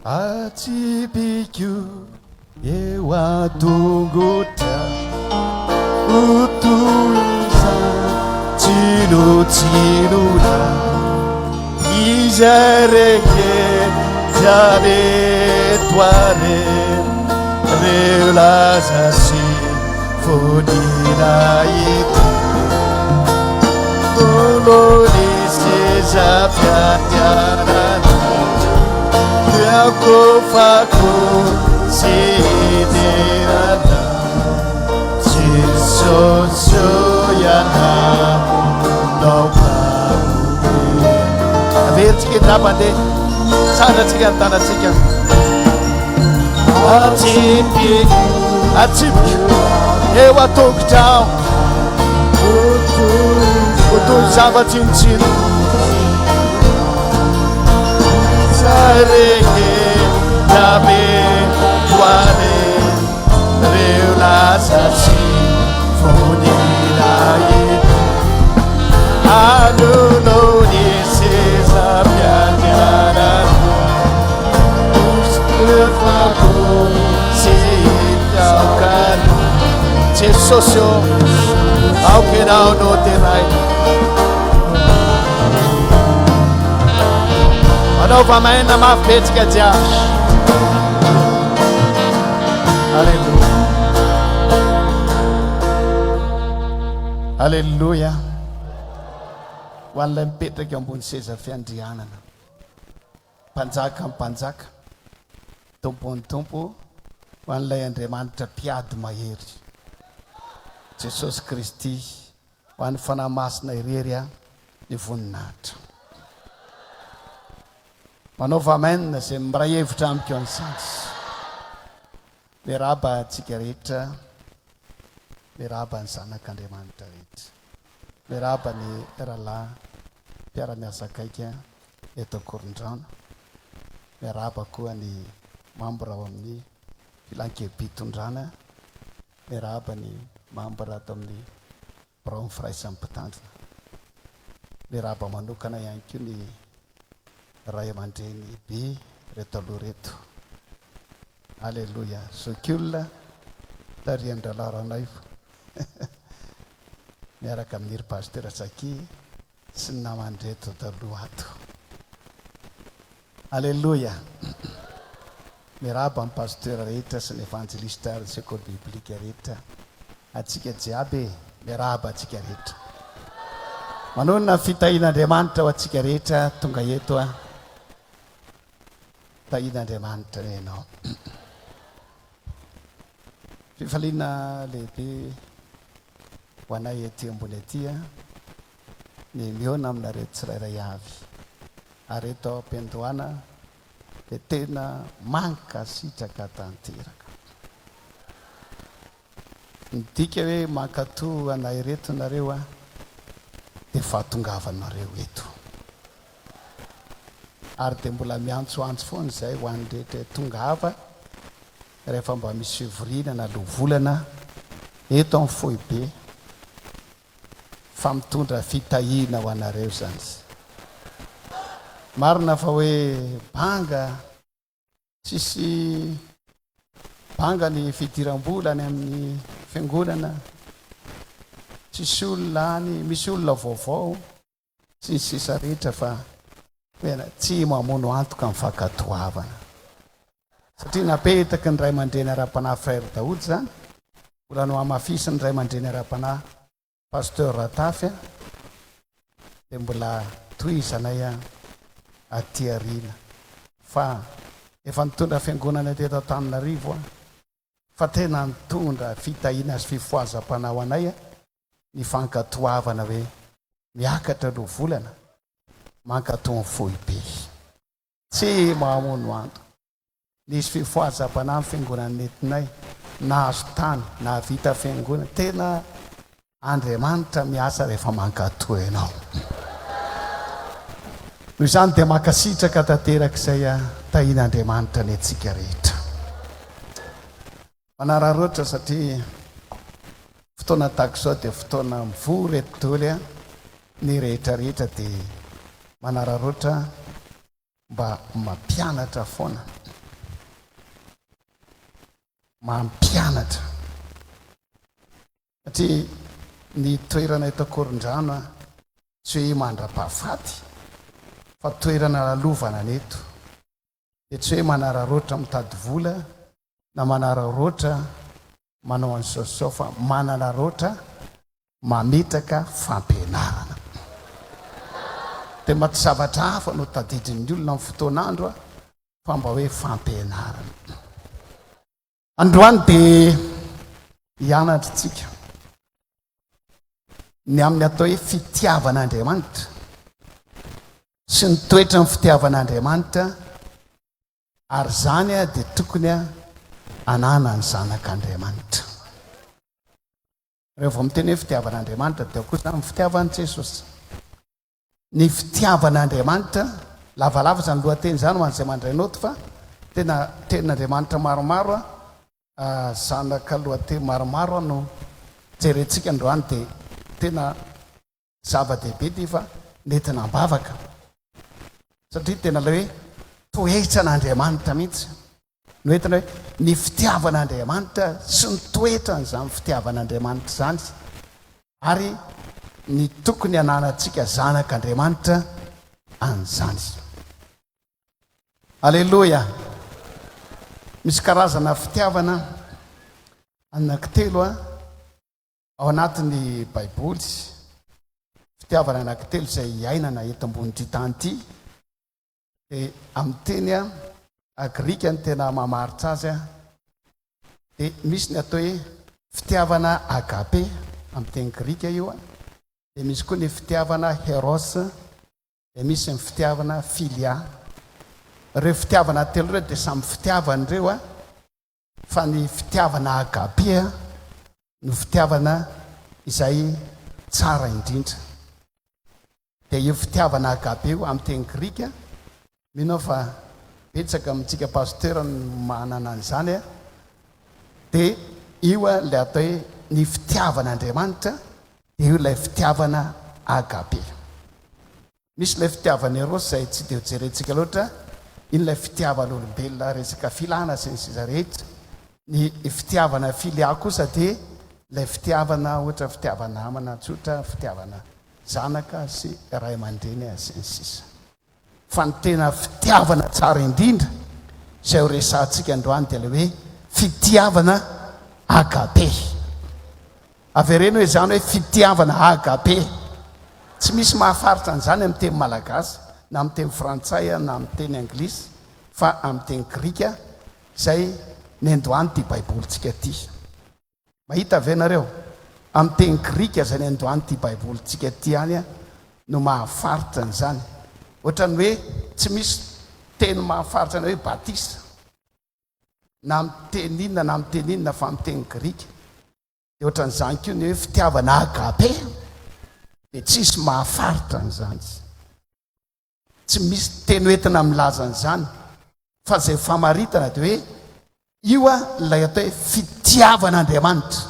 Atsipiko eo atongotra utuza tsinotsinona izareke jaretoare reo laza sy fonina ito tolony sezapiatiarana Yakofako sidirana Jisosoyana Nopamude Avertsika drabande Sanatsika antanatsika Atsipiko eo atongotrao Otoy zava-tsinitsino Sareke Jabe Tuare Reo Lasasi Fonina Ito Anuno Nisesa Pianyana Uslefako Sitaukan Jesosio Aukenao no Terai Novamente mafetsika jiaby. Alleluia. Alleluia. Ho an'ilay mipetraka ambony seza fiandrianana. Mpanjaka amin'ny mpanjaka. Tompony tompo. Ho an'ilay Andriamanitra mpiady mahery. Jesosy Kristy. Ho an'ny fanahy masina irery ny voninahitra. Manaova amen izay miray hevitra amiko ny sansy. Miarahaba antsika rehetra. Miarahaba ny zanak'Andriamanitra rehetra. Miarahaba ny rahalahy mpiara-miasa akaiky eto Korondrano. Miarahaba koa ny membre ao amin'ny filan-kevi-pitondrana. Miarahaba ny membre ato amin'ny Braon Firaisampitandrina. Miarahaba manokana ihany koa ny Ray aman-dreny be reto aloha reto. Alleluia. Zokiolona tarian-dralaranay miaraka amin'ny pasteur Saki sy ny namandreto taloha ato. Alleluia. Miarahaba amin'ny pasteur rehetra sy ny evangeliste ary sekoly biblika rehetra. Atsika jiaby miarahaba atsika rehetra. Manonona fitahin'Andriamanitra ho atsika rehetra tonga eto tahin'Andriamanitra ianao. Fifaliana lehibe ho anay ety ambony aty ny miona aminareo tsirairay avy. Ary eto am-piandohana dia tena mankasitraka tanteraka. Midika hoe mankatoa anay reto nareo dia fahatongavanareo eto. Ary dia mbola miantsoantso foana izay ho an'ny rehetra tongava rehefa mba misy fivorina na lovolana eto amin'ny foibe fa mitondra fitahiana ho anareo zany. Marina fa hoe banga tsisy banga ny fidiram-bola any amin'ny fiangonana, tsisy olona any, misy olona vaovao sy ny sisa rehetra fa tsy mamono antoka amin'ny fankatoavana. Satria napetaka ny ray aman-dreny ara-panahy frère Daoud zany, mbola no hamafisy ny ray aman-dreny ara-panahy pasteur Ratafy dia mbola tohizanay aty arina fa efa nitondra fiangonana teto Antananarivo fa tena nitondra fitahiana sy fifoazam-panao anay ny fankatoavana hoe miakatra lo volana mankatao foibe. Tsy mahamono anto. Nisy fifoazam-panahy amin'ny fiangonana nentinay nahazo tany na vita fiangonana. Tena Andriamanitra miasa rehefa mankatoa ianao. Noho izany dia mankasitraka tanteraka izay tahian'Andriamanitra ny antsika rehetra. Manararoatra satria fotoana tahaka izao dia fotoana mivory eto daholo ny rehetra rehetra dia manararoatra mba mampianatra foana mampianatra satria ny toerana eto Korondrano tsy hoe mandra-pahafaty fa toerana lalovana neto dia tsy hoe manararoatra mitady vola na manararoatra manao any sosao fa manararoatra mametraka fampianarana dia mba tsy zavatra hafa no tadidin'ny olona amin'ny fotoan'andro fa mba hoe fampianarana. Androany dia hianatra tsika ny amin'ny atao hoe fitiavan'Andriamanitra sy ny toetra ny fitiavan'Andriamanitra ary zany dia tokony anana ny zanak'Andriamanitra. Rehefa miteny hoe fitiavan'Andriamanitra dia kosa ny fitiavan'i Jesosy. Ny fitiavan'Andriamanitra lavalava zany lohateny zany ho an'izay mandray noty fa tena tenin'Andriamanitra maromaro zanaka lohateny maromaro no jerentsika androany dia tena zava-dehibe ty fa nentina ambavaka satria tena ilay hoe toetra n'Andriamanitra mihitsy no entina hoe ny fitiavan'Andriamanitra sy ny toetra n'izany fitiavan'Andriamanitra zany ary ny tokony ananantsika zanak'Andriamanitra an'izany. Aleloia. Misy karazana fitiavana anankitelo ao anatin'ny Baiboly, fitiavana anankitelo izay iainana eto ambon'ity tany ity. Dia amin'ny teny Grika ny tena mamaritra azy dia misy ny atao hoe fitiavana agape amin'ny teny Grika io dia misy koa ny fitiavana heros dia misy ny fitiavana filia. Ireo fitiavana telo ireo dia samy fitiavana ireo fa ny fitiavana agape no fitiavana izay tsara indrindra. Dia io fitiavana agape io amin'ny teny Grika minao fa betsaka amintsika pasteur manana an'izany dia io ilay atao hoe ny fitiavan'Andriamanitra dia io ilay fitiavana agape. Misy ilay fitiavana eros izay tsy dia jerentsika loatra, iny ilay fitiavan'olombelona resaka filana sy ny sisa rehetra. Ny fitiavana filia kosa dia ilay fitiavana ohatra fitiavana namana tsotra, fitiavana zanaka sy ray aman-dreny sy ny sisa. Fa ny tena fitiavana tsara indrindra izay ho resantsika androany dia ilay hoe fitiavana agape. Avereny hoe zany hoe fitiavana agape. Tsy misy mahafaritra an'izany amin'ny teny malagasy na amin'ny teny frantsay na amin'ny teny anglisy fa amin'ny teny grika izay ny androany ty baibolitsika ty. Mahita ve nareo? Amin'ny teny grika izay ny androany ty baibolitsika ty hany no mahafaritra an'izany. Ohatrany hoe tsy misy teny mahafaritra ny hoe batisa na amin'ny teny inona na amin'ny teny inona fa amin'ny teny grika. Dia ohatran'izany koa ny hoe fitiavana agape dia tsisy mahafaritra an'izany. Tsy misy teny hoentina milaza an'izany fa izay famaritana dia hoe io ilay atao hoe fitiavan'Andriamanitra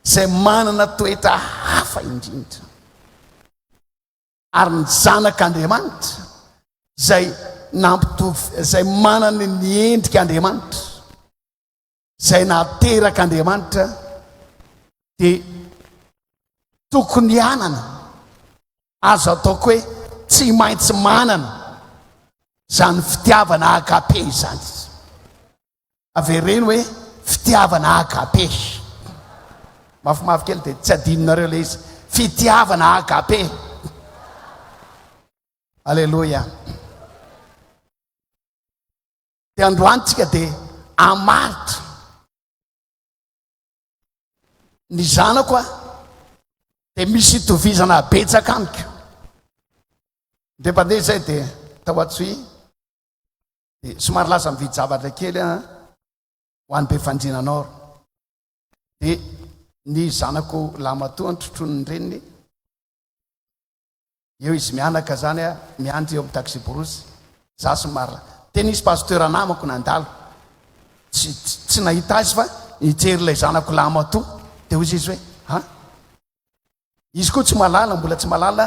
izay manana toetra hafa indrindra. Ary ny zanak'Andriamanitra izay izay manana ny endrik'Andriamanitra, izay naterak'Andriamanitra dia tokony hanana azo ataoko hoe tsy maintsy manana izany fitiavana agape izany. Avereny hoe fitiavana agape. Mafimafy kely dia tsy adininareo ilay izy. Fitiavana agape. Alleluia. Dia androantsika dia hamaritra ny zanako dia misy hitovizana betsaka amiko. Dia mandeha izay dia tao Antsohihy dia somary lasa mividy zavatra kely ho an'ny be fandrinanao. Dia ny zanako lamatoa nitrotrony reniny eo izy mianaka zany miandry eo amin'ny taxi borosy. Za somary tena izy pasteur namako nandalo tsy nahita azy fa nijery ilay zanako lamatoa dia hoy izy hoe izy koa tsy malala, mbola tsy malala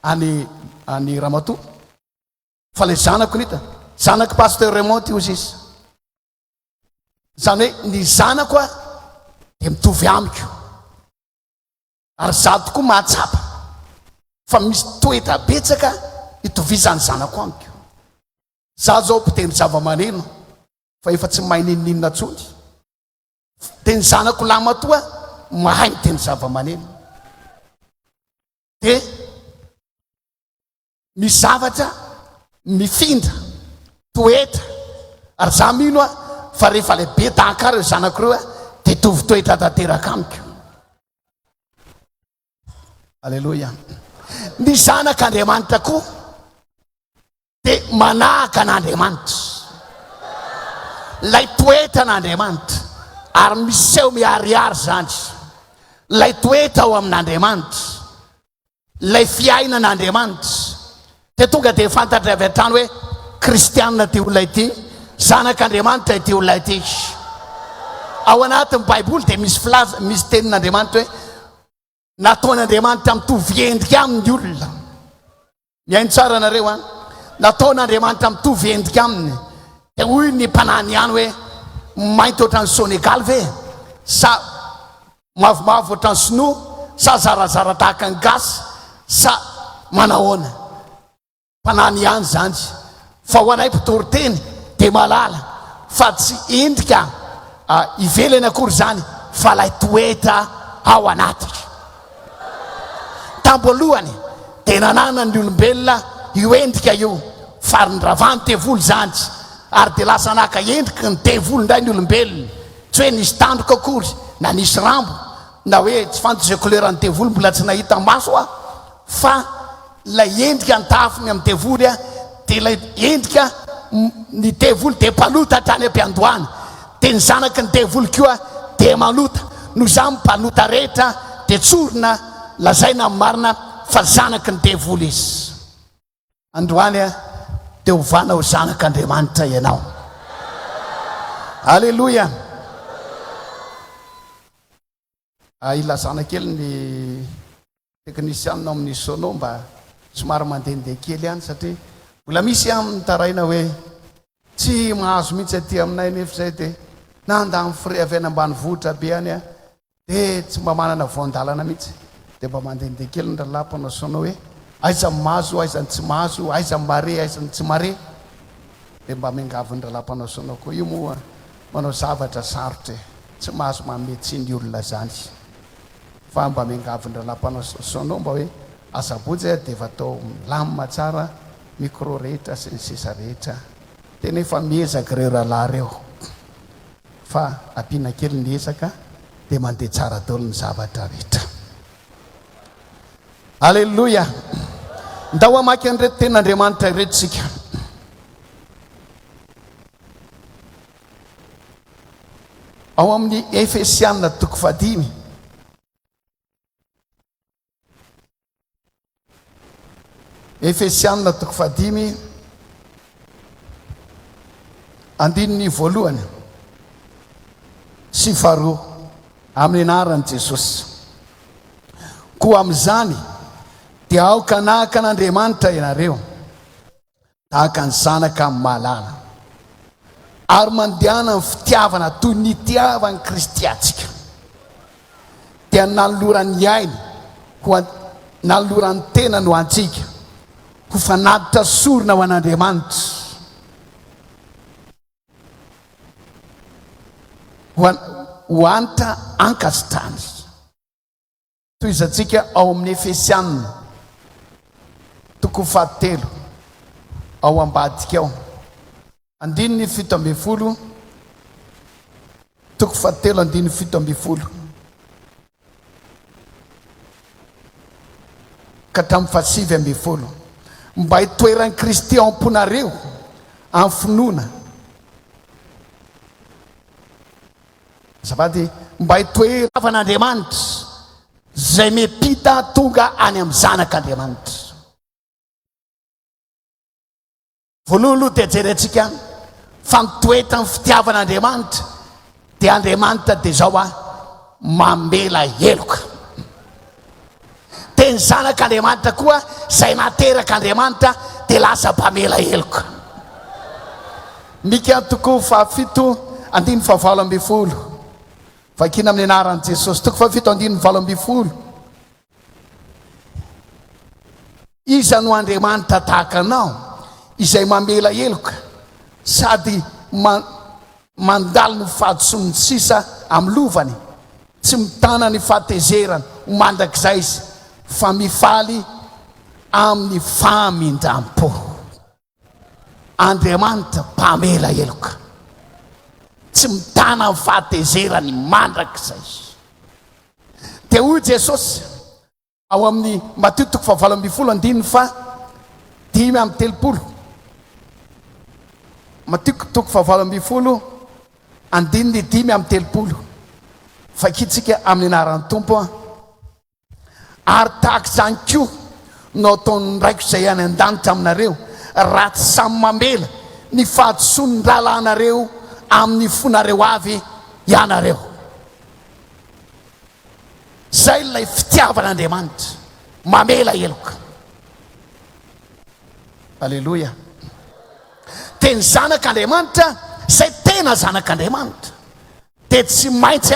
any ramatoa fa ilay zanako nita zanako pasteur Raymond ty hoy izy. zany hoe ny zanako a dia mitovy amiko ary za tokoa mahatsapa fa misy toetra betsaka hitovizany zanako amiko. Za zao mpiteny zava-maneno fa efa tsy mahay ninninina tsony, dia ny zanako lamatoa mahay miteny zava-maneno. Dia misy zavatra mifindra toetra ary za mino a fa rehefa lehibe tahaka reo zanako reo a dia tovy toetra tanteraka amiko. Alleloia. Ny zanak'Andriamanitra koa dia manahaka an'Andriamanitra, lay toetra an'Andriamanitra ary miseho miharihary zany. Lay toetra ao amin'Andriamanitra, lay fiainan'Andriamanitra dia tonga dia fantatra avy hatrany hoe kristianina ty olona ity, zanak'Andriamanitra ity olona ity. Ao anatin'ny Baiboly dia misy tenin'Andriamanitra hoe nataon'Andriamanitra mitovy endrika aminy olona. Mihaino tsara nareo a, nataon'Andriamanitra mitovy endrika aminy. Dia hoy ny mpanany ihany hoe mainty ohatran'ny Senegal ve, sa mavomavo ohatran'ny sinoa, sa zarazara tahaka ny gasy, sa manahoana. Mpanany ihany zany. Fa ho anay Toriteny dia malala fa tsy endrika ivelany akory zany fa lay toetra ao anatiny. Tamboalohany dia nanana ny olombelona io endrika io, fa nravany tevoly zany ary dia lasa naka endrika ny tevoly ndray ny olombelona. Tsy hoe nisy tandroka akory na nisy rambo na hoe tsy fantatro izay koleran'ny tevoly mbola tsy nahita maso a, fa lay endrika nytafiny amin'ny tevoly a dia lay endrika ny tevoly dia mpalota hatrany am-piandohany, dia ny zanaky ny tevoly koa dia malota. Noho izany mpalota rehetra dia tsorina lazaina amin'ny marina fa zanaky ny tevoly izy. Androany a dia hovana ho zanak'Andriamanitra ianao. Alleloia. Ilazana kely ny teknisianina amin'ny sono mba somary mandehandeha kely ihany, satria mbola misy amin'ny taraina hoe tsy mahazo mihitsy aty aminay nefa izay dia nandany fre avy any ambanivohitra be any a dia tsy mba manana voandalana mihitsy. Dia mba mandehandeha kely ny ralapanao sono hoe aiza mahazo, aiza tsy mahazo, aiza mare, aiza tsy mare. Dia mba miangavy ny ralapanao sono koa. Io moa manao zavatra sarotra, tsy mahazo mametsy ny olona zany. Fa mba miangavy ny ralapanao sono mba hoe asabotsy dia efa atao lamina tsara, micro rehetra sy ny sisa rehetra. Dia nefa miezaka ireo rahalahy reo, fa ampiana kely ny ezaka dia mandeha tsara daholo ny zavatra rehetra. Alleloia. Ndao amaky an'ireto ten'Andriamanitra ireto tsika. Ao amin'ny Efesianina 5. Efesianina 5 andininy voalohany sy faharoa amin'ny anaran'i Jesosy. Koa amin'izany dia aoka nahaka an'Andriamanitra ianareo tahaka ny zanaka amin'ny mahalala, ary mandehana ny fitiavana toy ny tiavany Kristy antsika. Dia nanoloran'ny ainy ho nanoloran'ny tena no antsika ho fanatitra sorona ho an'Andriamanitra, ho anitra ankasitrany. Toy izantsika ao amin'ny Efesianina 7 ao ambadika ao andininy 17, 7 andininy 17 ka hatramin'ny 19. Mba hitoeran'i Kristy ao am-ponareo amin'ny finoana, zavady mba hitoeran'Andriamanitra zay mepita tonga any amin'ny zanak'Andriamanitra. Voalohany aloha dia jerentsika fa mitoetra ny fitiavan'Andriamanitra dia Andriamanitra dia zao a mamela heloka. Dia ny zanak'Andriamanitra koa zay naterak'Andriamanitra dia lasa mpamela heloka. Mika 7 andiny fa 20 vakina amin'ny anaran'i Jesosy. Toko fa 7:20. Iza no Andriamanitra tahaka anao izay mamela heloka sady mandalo ny fahadisony sisa amin'ny lovany, tsy mitana ny fahatezerany ho mandrakizay izy fa mifaly amin'ny famindram-po. Andriamanitra mpamela heloka, tsy mitana ny fahatezerany mandrakizay. Dia hoy Jesosy ao amin'ny Mateo 7:5-30. Mateo 7:5-30. Fakitsika amin'ny anaran'ny Tompo. Ary tahaka izany koa no ataon'ny raiko izay any an-danitra aminareo raha tsy samy mamela ny fahadisony rahalanareo amin'ny fonareo avy ianareo. Zay ilay fitiavan'Andriamanitra, mamela heloka. Alleluia. Teny zanak'Andriamanitra zay tena zanak'Andriamanitra dia tsy maintsy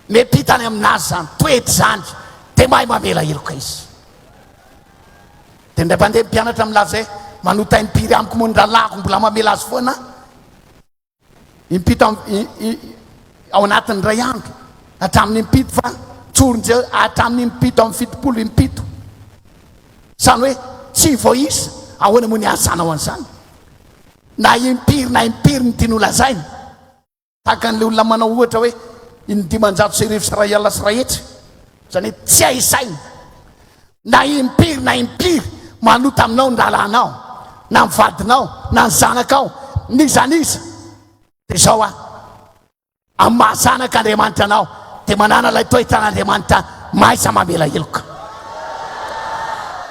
mepitany aminazy zany, toety zany, dia mahay mamela heloka izy. Dia ndray mandeha mpianatra milaza zay manota impiry amiko moa ny rahalahyko mbola mamela azy foana impito ao anatin'ny ray andro hatramin'ny impito fa tsorinjeo hatramin'ny impito amin'ny 70 impito. Zany hoe tsy voaisa ahoana moa ny azanao an'izany. Na impiry ny tiany lazainy tahaka an'ilay olona manao ohatra hoe iny 500 sy ray alina sy ray hetsy, zany hoe tsy aisainy. Na impiry manota aminao ny rahalanao, na ny vadinao, na ny zanakao, nizaniza. Dia zao amin'ny mahazanak'Andriamanitra anao dia manana ilay toetran'Andriamanitra maisa mamela heloka.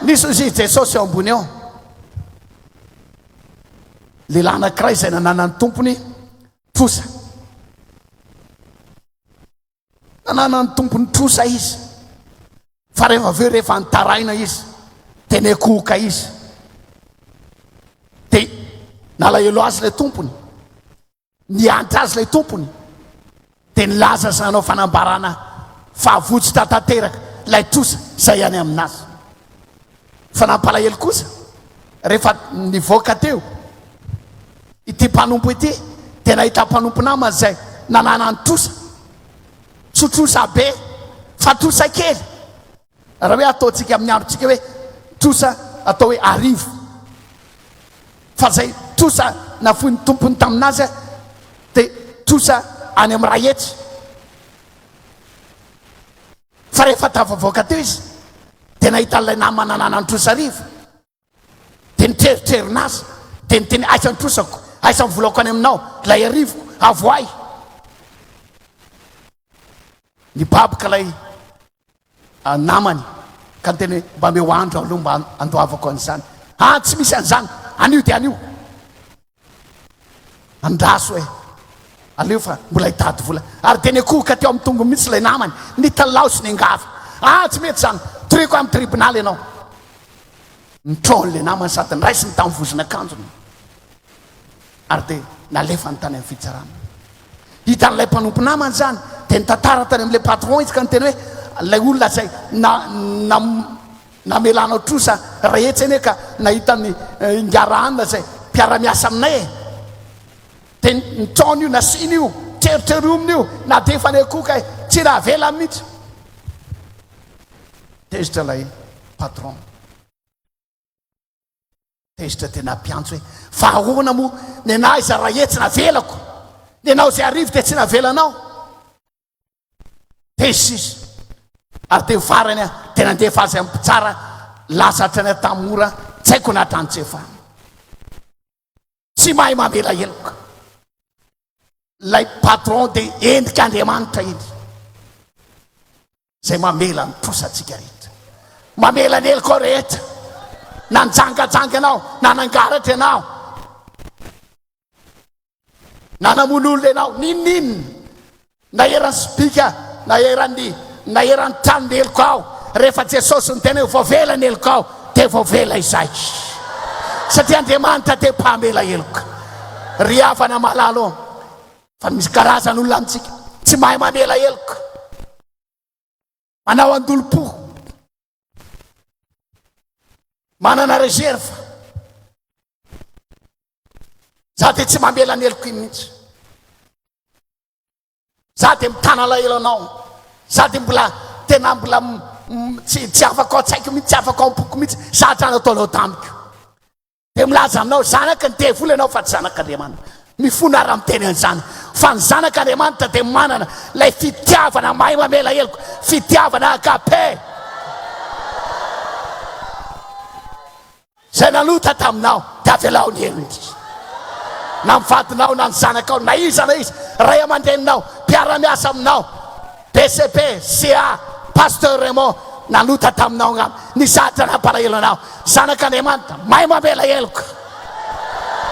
Nisy izy Jesosy eo ambony eo, lehilahy anankiray izay nananany tompony trosa. Nananany tompony trosa izy, fa rehefa nitaraina izy dia nekoka izy. Dia nalahelo azy ilay tompony, niantra azy ilay tompony, dia nilaza sanao fanambarana fahavotsitra tanteraka ilay trosa izay any aminazy. Fa nampalahelo kosa rehefa nivoaka teo ity mpanompo ity dia nahita mpanompo namany izay nanana ny trosa, tsy trosa be fa trosa kely. Raha hoe ataontsika amin'ny androntsika hoe trosa atao hoe arivo, fa zay trosa nafoy ny tompony taminazy dia trosa any amin'ny ray hetsy. Fa rehefa tafavoaka teo izy dia nahita ilay namana nanana ny trosa arivo dia nitreritrerina azy dia niteny aisa ny trosako, aisa ny volako any aminao, ilay arivoko avoay. Nibabaka ilay namany ka niteny mba meo andro aloha mba andoavako an'izany. Tsy misy an'izany, anio dia anio. Andraso hoe aleo fa mbola hitady vola. Ary dia nekoka teo amin'ny tongo mihitsy ilay namany, nitalao sy ningavy. Tsy mety zany, toreko amin'ny tribonaly ianao. Nitrôn'ilay namany sady niraisiny tamin'ny vozon'akanjony, ary dia nalefa ny tany amin'ny fitsarana. Hitan'ilay mpanompo namany zany dia nitantara tany amin'ilay patron izy ka niteny hoe ilay olona zay namelanao trosa rehetra eny ka nahitany ngarahanina zay mpiara-miasa aminay dia nitrôny io, nasiny io, treritrerominy io, na dia efa nekoka tsy raha vela mihitsy. Tezitra ilay patron, tezitra tena mpiantso hoe fa ahoana moa ny anahy iza raha hetsy navelako, ny anao izay arivo dia tsy navelanao. Tezitra izy ary dia varany dia nandefa azy amin'ny mpitsara, lasatra ny tamora, tsy haiko natrantsefa. Tsy mahay mamela heloka lay patron dia endrik'Andriamanitra iny zay mamela ny trosantsika rehetra, mamela ny heloka rehetra, na njangajanga anao, na nangaratra ianao, na namon'olona ianao, ninninona, na eran'ny spika, na eran'ny tranony heloka ao. Rehefa Jesosy ny tena hoe voavela ny heloka ao dia voavela izay, satria Andriamanitra dia mpamela heloka. Ry havana malalo fa misy karazan'olona amintsika tsy mahay mamela heloka, manao andolo-po, manana reserve. Za de tsy mamela ny heloko iny mihitsy, za de mitana lahelo anao, za de mbola tena mbola tsy afaka ao tsaiko mihitsy, tsy afaka ao ampoko mihitsy zatra nataonao tamiko. De milaza aminao zanaka ny tevola ianao fa tsy zanak'Andriamanitra, mifona raha miteny an'izany fa ny zanak'Andriamanitra de manana lay fitiavana mahay mamela heloko, fitiavana agape zay nalota taminao de avelao ny helo indry, na mivadinao na ny zanakao na iza ray aman-dreninao, mpiara-miasa aminao, BCP, CA, pasteur Raymond nalota taminao ngam nisatra nampalahelo anao. Zanak'Andriamanitra mahay mamela heloka,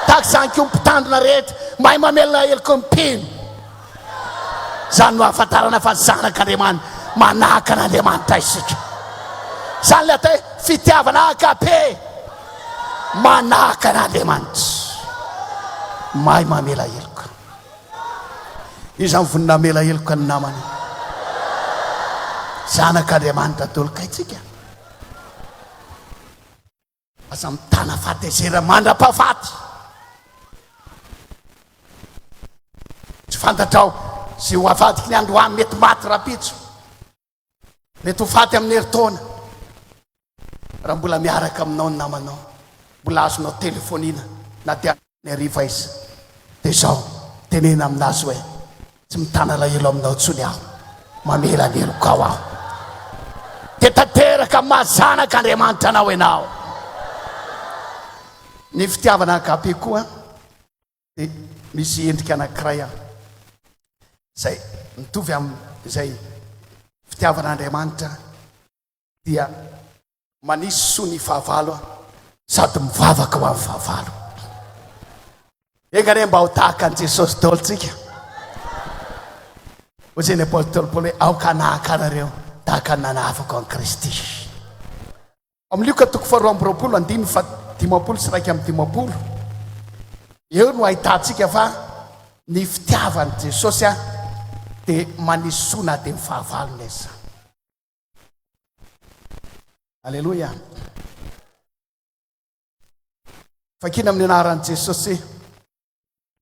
tahaka zany ko mpitandrina rehetra mahay mamela heloka mpino. Zany no ahafantarana fa zanak'Andriamanitra manahaka an'Andriamanitra isika. Zany le atao hoe fitiavana agape, manahaka an'Andriamanitra, mahay mamela heloka. Izy amin'ny vonina mela heloka ny namany, zanak'Andriamanitra toloka itsika. Asa mitana fatezera mandra-pahafaty, tsy fantatrao zay ho avadiky ny androany mety maty rapitso, mety ho faty amin'ny heritaona. Raha mbola miaraka aminao ny namanao, mbola azonao telefonina na dia ny ariva izy, de zao tenena aminazy hoe tsy mitana lahelo aminao tsony aho, mamela ny heloko ao aho. De tanteraka mazanak'Andriamanitra anao ianao. Ny fitiavana agape koa de misy endrika anankiray zay mitovy amin'izay fitiavan'Andriamanitra, dia manisy soa ny fahavalo sady mivavaka ho amin'ny fahavalo. Engare mba ho tahaka an' Jesosy daholo tsika. Hoy ny apôstôly Paoly hoe aoka nahaka anareo tahaka ny nanavako an'i Kristy. Amin'ny Luka 2:20 eo no ahitantsika fa ny fitiavan'i Jesosy de manisy soa na de mifahavalo neza. Alleluia. Fakina amin'ny anaran'i Jesosy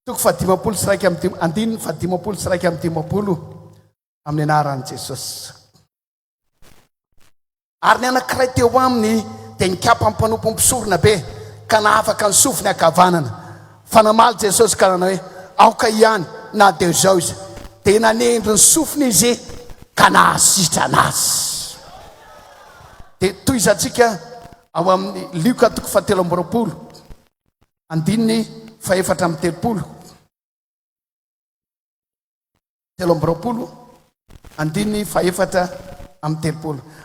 2:50 amin'ny anaran'i Jesosy. Ary ny anankiray teo aminy de nikapa amin'ny mpanompo mpisorona be ka nahafaka ny sofiny akavanana, fa namaly Jesosy ka nanao hoe aoka ihany na de zao izy, de nanendry ny sofiny izy ka nahasitra anazy. De toy izantsika ao amin'ny Luka 2:4-3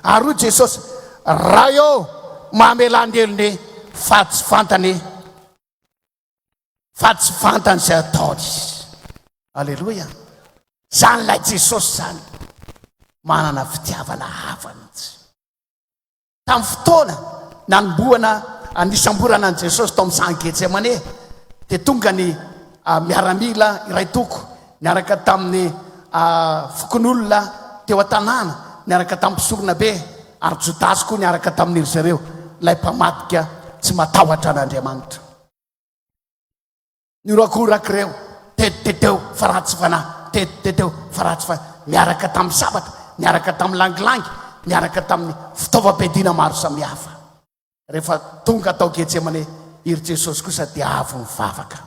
Ary hoy Jesosy, raha eo mamela ny helony fa tsy fantany zay ataony. Alleluia. Zany lay Jesosy zany manana fitiavana hafa mihitsy. Tamin'ny fotoana nanomboana anisamborana an Jesosy tao amin'ny San Getsemane, de tonga ny miaramila iray toko niaraka tamin'ny fokon'olona teo an-tanàna, niaraka tamin'ny mpisorona be, ary Jodasy koa niaraka tamin'iry zareo, lay mpamadika tsy matahotra an'Andriamanitra. Niorakorak'ireo tetiteo fa ratsy fanahy, tetiteo fa ratsy fanahy, miaraka tamin'ny sabatra, miaraka tamin'ny langilangy, miaraka tamin'ny fitaovam-piadiana maro samihafa. Rehefa tonga tao Getsemane, iry Jesosy kosa dia avy mivavaka.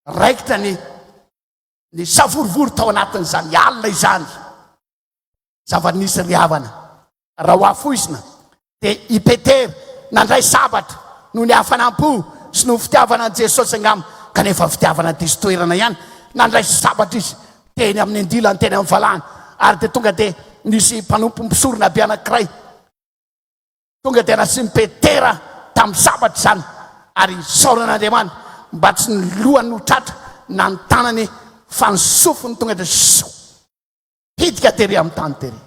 Raikitra ny savorivory tao anatin'izany alina izany, zava-nisy riavana. Raha ho afoizina de i Petera nandray sabatra no ny hafanam-po sy no fitiavana an Jesosy angamy, kanefa fitiavana diso toerana ihany. Nandray sabatra izy teny amin'ny andilany, teny amin'ny valahany, ary de tonga de nisy mpanompo mpisorona be anankiray, tonga de nasiany Petera tamin'ny sabatra zany, ary saoran'Andriamanitra mba tsy ny lohany no tratra na ny tanany fa ny sofiny, tonga de hidika tery amin'ny tany tery.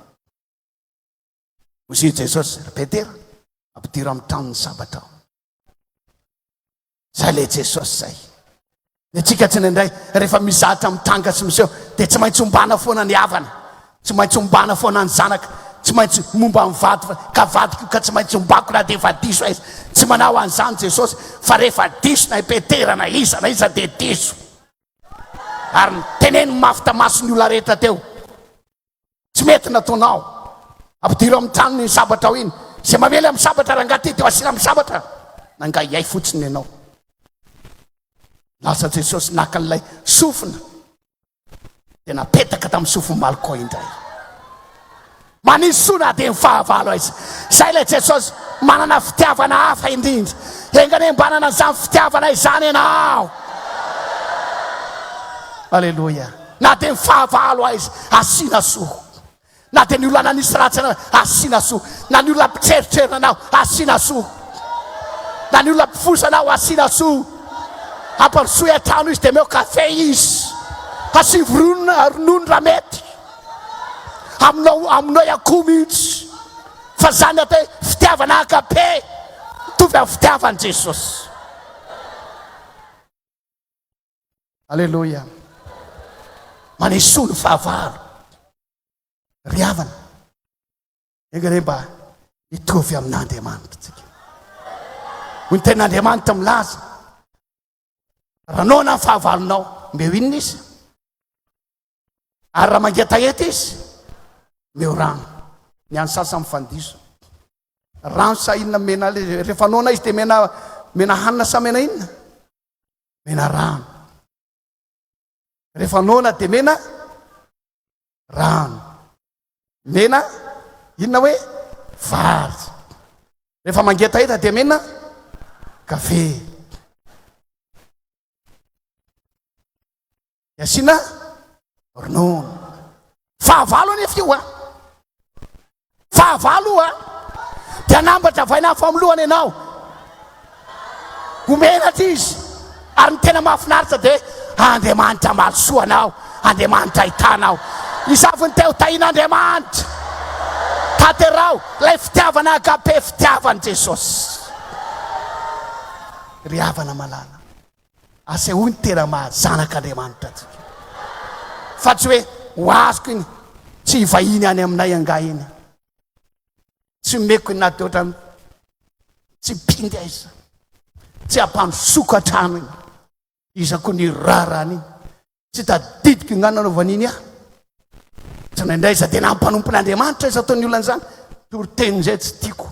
Hozy Jesosy, Petera ampidiro amin'ny trano ny sabatra ao. Zay le Jesosy zay. Netsika tsy nendray rehefa mizatra mitanga sy miseho dia tsy maintsy ombana foana ny havana, tsy maintsy ombana foana ny zanaka, tsy maintsy momba ny vady ka vadiko ka tsy maintsy ombako na dia efa diso izy. Tsy manao an'izany Jesosy, fa rehefa diso na ipeterana iza na iza dia diso. Ary teneno mafy tamasony olona rehetra teo, tsy mety nataonao ampidiro amin'ny tranony ny sabatra ao iny, zay mamely amin'ny sabatra raha ngaty teo asina amin'ny sabatra nanga iay fotsiny ianao. Lasa Jesosy naka n'ilay sofina dia napetaka tamin'ny sofiny malokao indray. Manisy soa dia mifahavalo izy. Zay ilay Jesosy manana fitiavana hafa indrindra. Engane mbanana izany fitiavana izany ianao. Aleluia. Na dia mifahavalo izy, asiana soa. Na dia ny olona nanisy ratsy anao, asiana soa. Na ny olona mpitseritrerina anao, asiana soa. Na ny olona mpifosa anao, asiana soa. Amparisoa atrano izy dia meo kafe izy, asivy ronono raha mety aminao akoho mihitsy, fa zany atao fitiavana akape mitovy amin'ny fitiavan'i Jesosy. Aleluia. Manisy soa ny fahavalo, ry havana engare mba hitovy amin'Andriamanitra tsika. Hoy ny ten'Andriamanitra milaza, raha anao na ny fahavalonao meo inona izy, ary raha mangetaheta izy meo rano. Ny any sasany fandiso rano sa inona mena, rehefa anona izy dia mena hanina sa mena inona, mena rano. Rehefa anona dia mena rano, mena inona hoe vary. Rehefa mangetaheta dia mena kafe. Asiana ronono. Fahavalo anefa io a, fahavalo a dia nambatra vaina famolohana ianao, omenatra izy. Ary ny tena mahafinaritra dia Andriamanitra malosoa anao, Andriamanitra ahitanao. Isavy ny teo tahin'Andriamanitra taterao ilay fitiavana agape, fitiavan'i Jesosy. Ry havana malala, asehoany tena mahazanak'Andriamanitra atsika. Fa tsy hoe ho azoko iny tsy hivahiny any aminay anga iny, tsy meko na dia ohatrany tsy mpindy aiza, tsy ampanosoko atrano iny, izako ny rarany iny, tsy tadidiko ngananaovana iny aho. Tsy naindray iza dia nampanompon'Andriamanitra izy ataon'ny olona an'izany. Toritenyzay tsy tiako.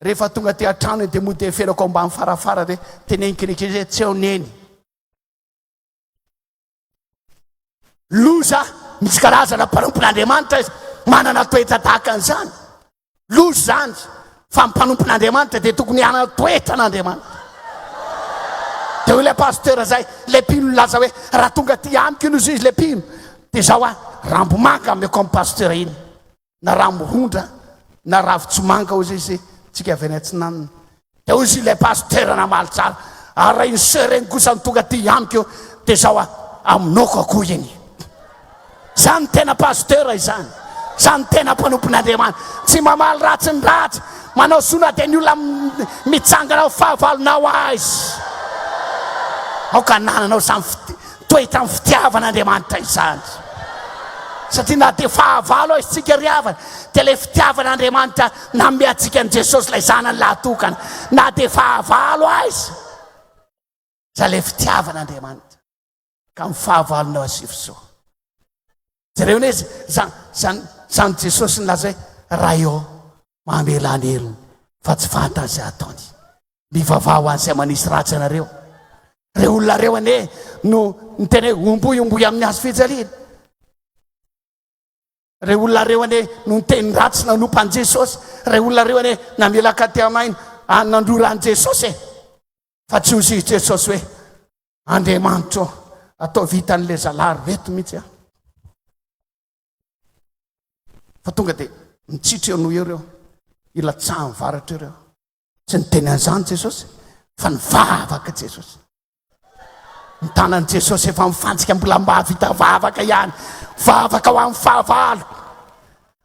Rehefa tonga ty atrano dia mody ferako ambany farafara dia tenenikirika izay tsy eo neny. Loza misy karazana mpanompon'Andriamanitra izy, manana toetra tahaka an'izany. Loza zany, fa mpanompon'Andriamanitra dia tokony hanana toetra n'Andriamanitra. Dia ilay pasteur zay, ilay mpino laza hoe raha tonga ty amiko ino izy ilay mpino dia zao a rambo manga ameko amin'ny pasteur iny, na rambo hondra na ravitsomanga ozy izy tsika avy any atsinanina. Dia ozy ilay pasteur namaly tsara, ary raha iny seur eny kosa tonga ty amiko io dia zao a aminoko akoho iny. Zany tena pasteur izany, zany tena mpanompon'Andriamanitra. Tsy mamaly ratsy ny ratsy, manao sona dia ny olona mitsangana fahavalonao azy. Ao ka nananao zany toetra amin'ny fitiavan'Andriamanitra izany. Satria na dia fahavalo izy tsika ry havana, dia ilay fitiavan'Andriamanitra nanome antsika an' Jesosy ilay zanany lahatokana, na dia fahavalo azy, za ilay fitiavan'Andriamanitra ka amin'ny fahavalonao asifosoa. Jereo ny izy zany Jesosy nylaza hoe raha eo mamela anelony fa tsy fantany izay ataony. Mivavao an'izay manisy ratsy anareo. Reo olona reo ane no niteny hoe omboy amin'ny hazo fijaliana. Reo olona reo ane no niteny ratsy nanompo an' Jesosy. Reo olona reo ane namelaka ty amainy nandrora an' Jesosy e. Fa tsy hozy Jesosy hoe Andriamanitra atao vitan'le zalary reto mihitsy aho. Fa tonga dia mitsitra eo noho ireo ilatsaha mivaratra ireo. Tsy niteny an'izany Jesosy, fa nivavaka Jesosy. Ny tanan'i Jesosy efa mifantsika mbola mba vita vavaka ihany, vavaka ho amin'ny fahavalo.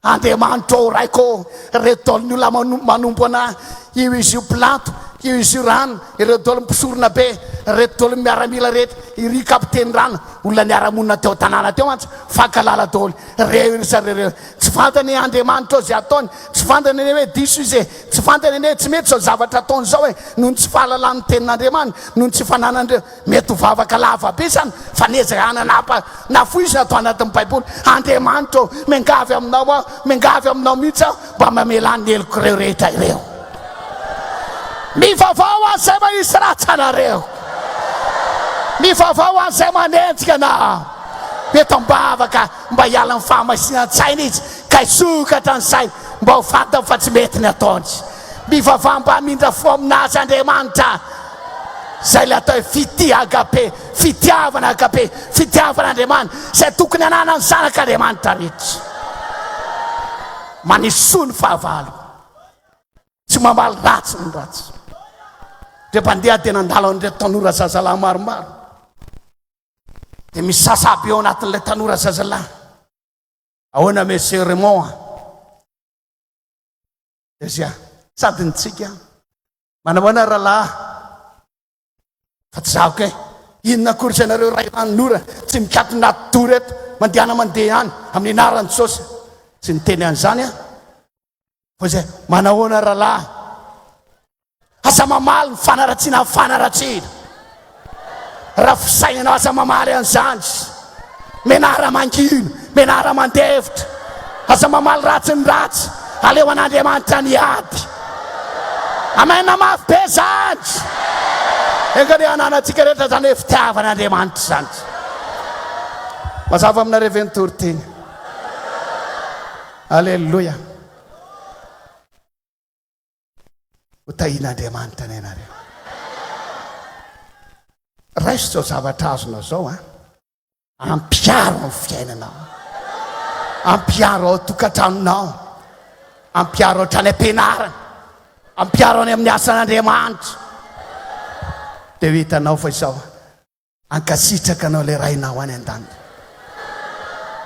Andriamanitra o raiko, reto taolon'ny olona manompo anahy, io izy io plato io izy io rano ireo dolo mpisorona be reto dolo miaramila rehetra iry kapiteny rano olona niaramonina teo tanàna teo mantsy fankalala dolo reo iry sareo tsy fantany Andriamanitra zay ataony tsy fantany eny hoe diso izy tsy fantany eny hoe tsy mety zao zavatra ataony zao hoe noho tsy fahalalany tenin'Andriamanitra noho tsy fananandreo mety ho vavaka lava be zany fa nezahana na foizina atao anatin'ny baiboly Andriamanitra mengavy aminao aho mengavy aminao mihitsy aho mba mamelany eloko reo rehetra ireo mivavao azay manisy ratsy anareo mivavao azay manenjika na mety mba afaka mba hiala ny fahamasinantsaina izy ka hisokatra ny sainy mba ho fantany fa tsy mety ny ataony mivavao mba mindra fo aminazy Andriamanitra zay le atao hoe fitiavana agape fitiavan'Andriamanitra zay tokony ananany zanak'Andriamanitra rehetra manisy ny fahavalo tsy mamaly ratsy ny ratsy re mpandeha tena andalo an'ireo tanora zazalahy maromaro dia misy sasaby eo anatin'ilay tanora zazalahy ahoana monsieur Raymond dia sady nitsika manahoana rahalahy fa tsy zako e inona akory zay nareo ray ranonora tsy mikatona tory eto mandehana mandeha any amin'ny anarany Jesosy tsy niteny an'izany a fa zay manahoana rahalahy aza mamaly ny fanaratsiana fanaratsiana raha fisainanao aza mamaly an'izany menara mangino menara mandevitra aza mamaly ratsy ny ratsy aleo an'Andriamanitra ny ady amena mafy be zany engany ananatsika rehetra zany hoe fitiavan'Andriamanitra zany mazava aminareo ve ny Toriteny alleluia hotahin'Andriamanitra ny ianareo raiso zao zavatra azonao zao ampiaro ny fiainanao ampiaro ao tokantranonao ampiaro ao trany am-pianarana ampiaro any amin'ny asan'Andriamanitra dia hitanao fa izao ankasitraka anao le rainao any an-danitra